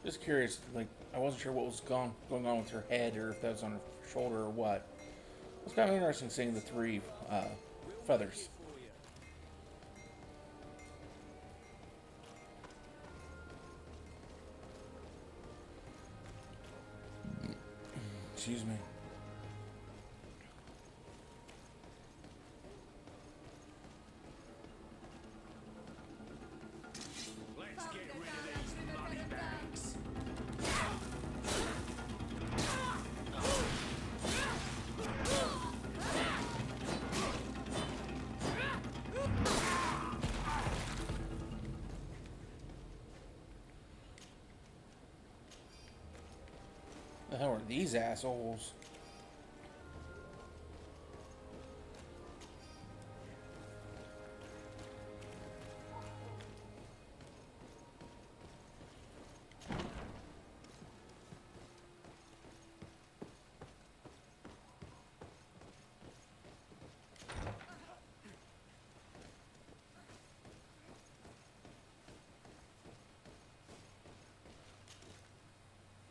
Just curious, like, I wasn't sure what was going on with her head, or if that was on her shoulder or what. It's kind of interesting seeing the three feathers. Excuse me. Let's get rid of these money bags. The hell are these assholes?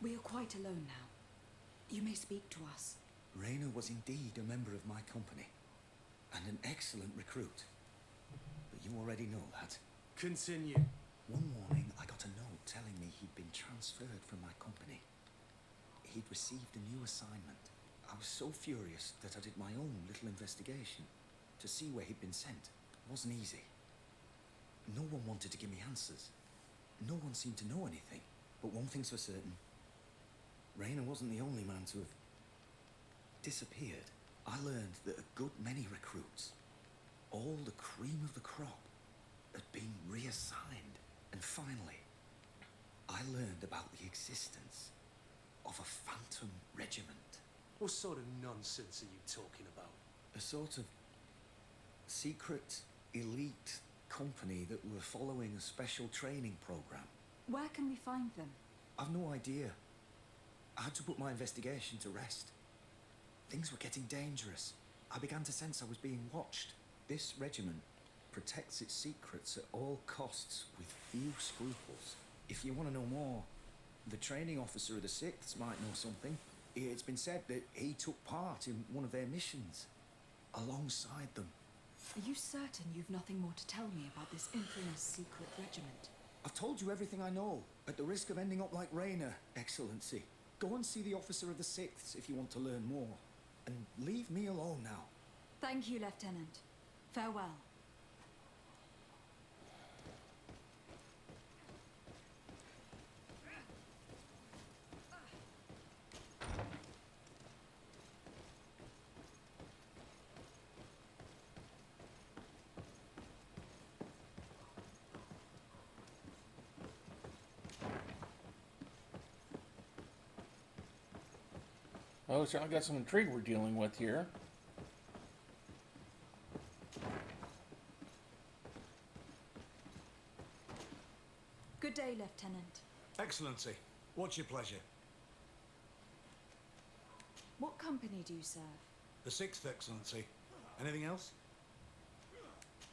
We are quite alone now. You may speak to us. Raina was indeed a member of my company, and an excellent recruit. But you already know that. Continue. One morning, I got a note telling me he'd been transferred from my company. He'd received a new assignment. I was so furious that I did my own little investigation to see where he'd been sent. It wasn't easy. No one wanted to give me answers. No one seemed to know anything. But one thing's for certain. Raina wasn't the only man to have disappeared. I learned that a good many recruits, all the cream of the crop, had been reassigned. And finally, I learned about the existence of a phantom regiment. What sort of nonsense are you talking about? A sort of secret, elite company that were following a special training program. Where can we find them? I've no idea. I had to put my investigation to rest. Things were getting dangerous. I began to sense I was being watched. This regiment protects its secrets at all costs with few scruples. If you want to know more, the training officer of the 6th might know something. It's been said that he took part in one of their missions alongside them. Are you certain you've nothing more to tell me about this infamous secret regiment? I've told you everything I know, at the risk of ending up like Raina, Excellency. Go and see the officer of the 6th if you want to learn more. And leave me alone now. Thank you, Lieutenant. Farewell. Oh, so I got some intrigue we're dealing with here. Good day, Lieutenant. Excellency, what's your pleasure? What company do you serve? The 6th, Excellency. Anything else?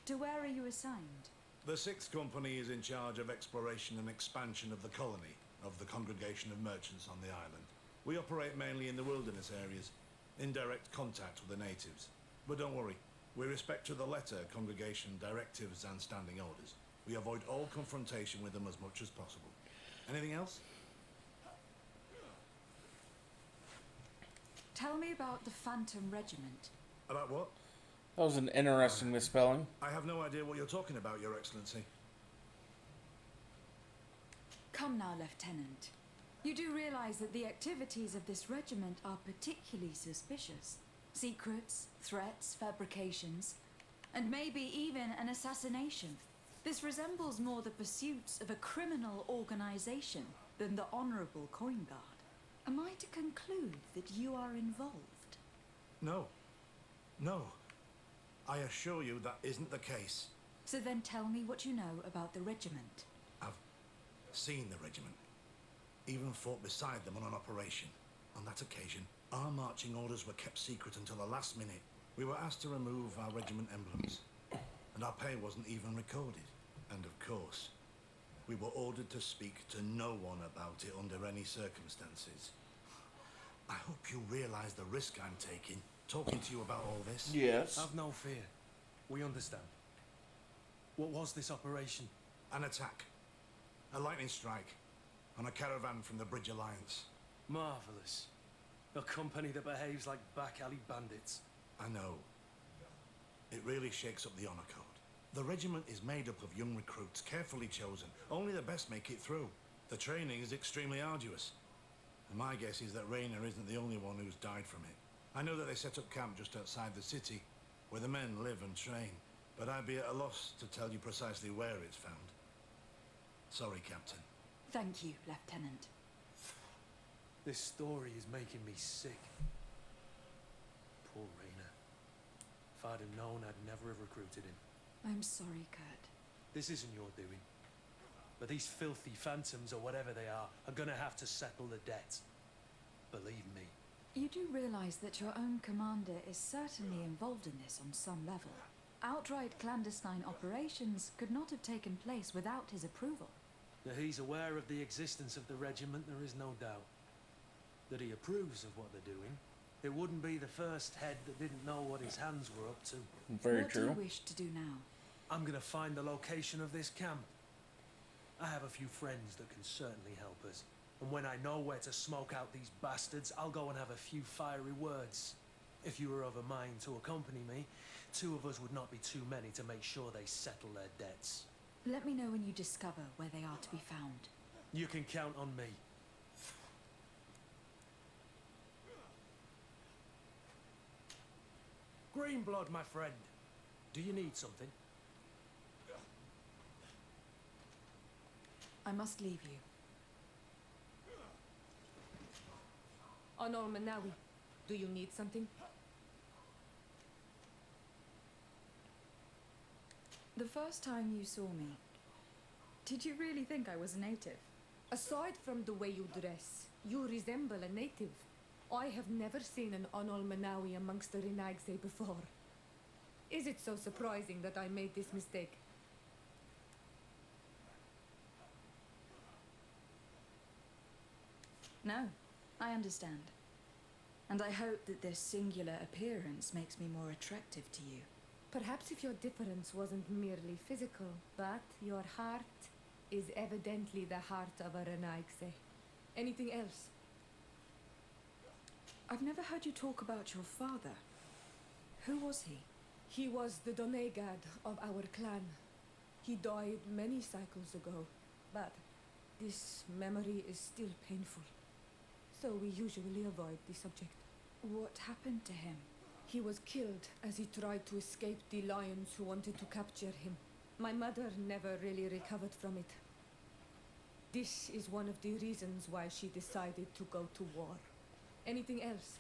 To where are you assigned? The 6th Company is in charge of exploration and expansion of the colony of the Congregation of Merchants on the island. We operate mainly in the wilderness areas, in direct contact with the natives. But don't worry, we respect to the letter congregation directives and standing orders. We avoid all confrontation with them as much as possible. Anything else? Tell me about the Phantom Regiment. About what? That was an interesting misspelling. I have no idea what you're talking about, Your Excellency. Come now, Lieutenant. You do realize that the activities of this regiment are particularly suspicious. Secrets, threats, fabrications, and maybe even an assassination. This resembles more the pursuits of a criminal organization than the honorable coin guard. Am I to conclude that you are involved? No. No. I assure you that isn't the case. So then tell me what you know about the regiment. I've seen the regiment. Even fought beside them on an operation. On that occasion, our marching orders were kept secret until the last minute. We were asked to remove our regiment emblems, and our pay wasn't even recorded. And of course, we were ordered to speak to no one about it under any circumstances. I hope you realize the risk I'm taking, talking to you about all this. Yes. Have no fear. We understand. What was this operation? An attack. A lightning strike on a caravan from the Bridge Alliance. Marvelous. A company that behaves like back alley bandits. I know. It really shakes up the honor code. The regiment is made up of young recruits, carefully chosen. Only the best make it through. The training is extremely arduous. And my guess is that Raynor isn't the only one who's died from it. I know that they set up camp just outside the city, where the men live and train. But I'd be at a loss to tell you precisely where it's found. Sorry, Captain. Thank you, Lieutenant. This story is making me sick. Poor Raynor. If I'd have known, I'd never have recruited him. I'm sorry, Kurt. This isn't your doing. But these filthy phantoms, or whatever they are gonna have to settle the debt. Believe me. You do realize that your own commander is certainly involved in this on some level. Outright clandestine operations could not have taken place without his approval. That he's aware of the existence of the regiment, there is no doubt. That he approves of what they're doing. It wouldn't be the first head that didn't know what his hands were up to. Very what true. do you wish to do now? I'm gonna find the location of this camp. I have a few friends that can certainly help us. And when I know where to smoke out these bastards, I'll go and have a few fiery words. If you were of a mind to accompany me, 2 of us would not be too many to make sure they settle their debts. Let me know when you discover where they are to be found. You can count on me. Greenblood, my friend. Do you need something? I must leave you. Honor Manawi, do you need something? The first time you saw me, did you really think I was a native? Aside from the way you dress, you resemble a native. I have never seen an Onol Manawi amongst the Renagse before. Is it so surprising that I made this mistake? No, I understand. And I hope that this singular appearance makes me more attractive to you. Perhaps if your difference wasn't merely physical, but your heart is evidently the heart of a Renagse. Anything else? I've never heard you talk about your father. Who was he? He was the Donegad of our clan. He died many cycles ago, but this memory is still painful. So we usually avoid the subject. What happened to him? He was killed as he tried to escape the lions who wanted to capture him. My mother never really recovered from it. This is one of the reasons why she decided to go to war. Anything else?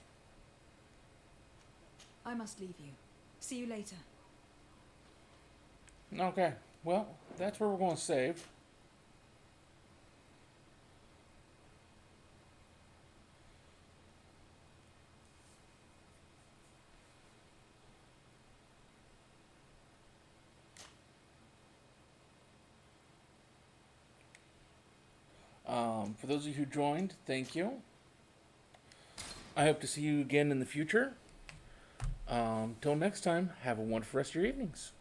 I must leave you. See you later. Okay, well, that's where we're going to save. For those of you who joined, thank you. I hope to see you again in the future. Till next time, have a wonderful rest of your evenings.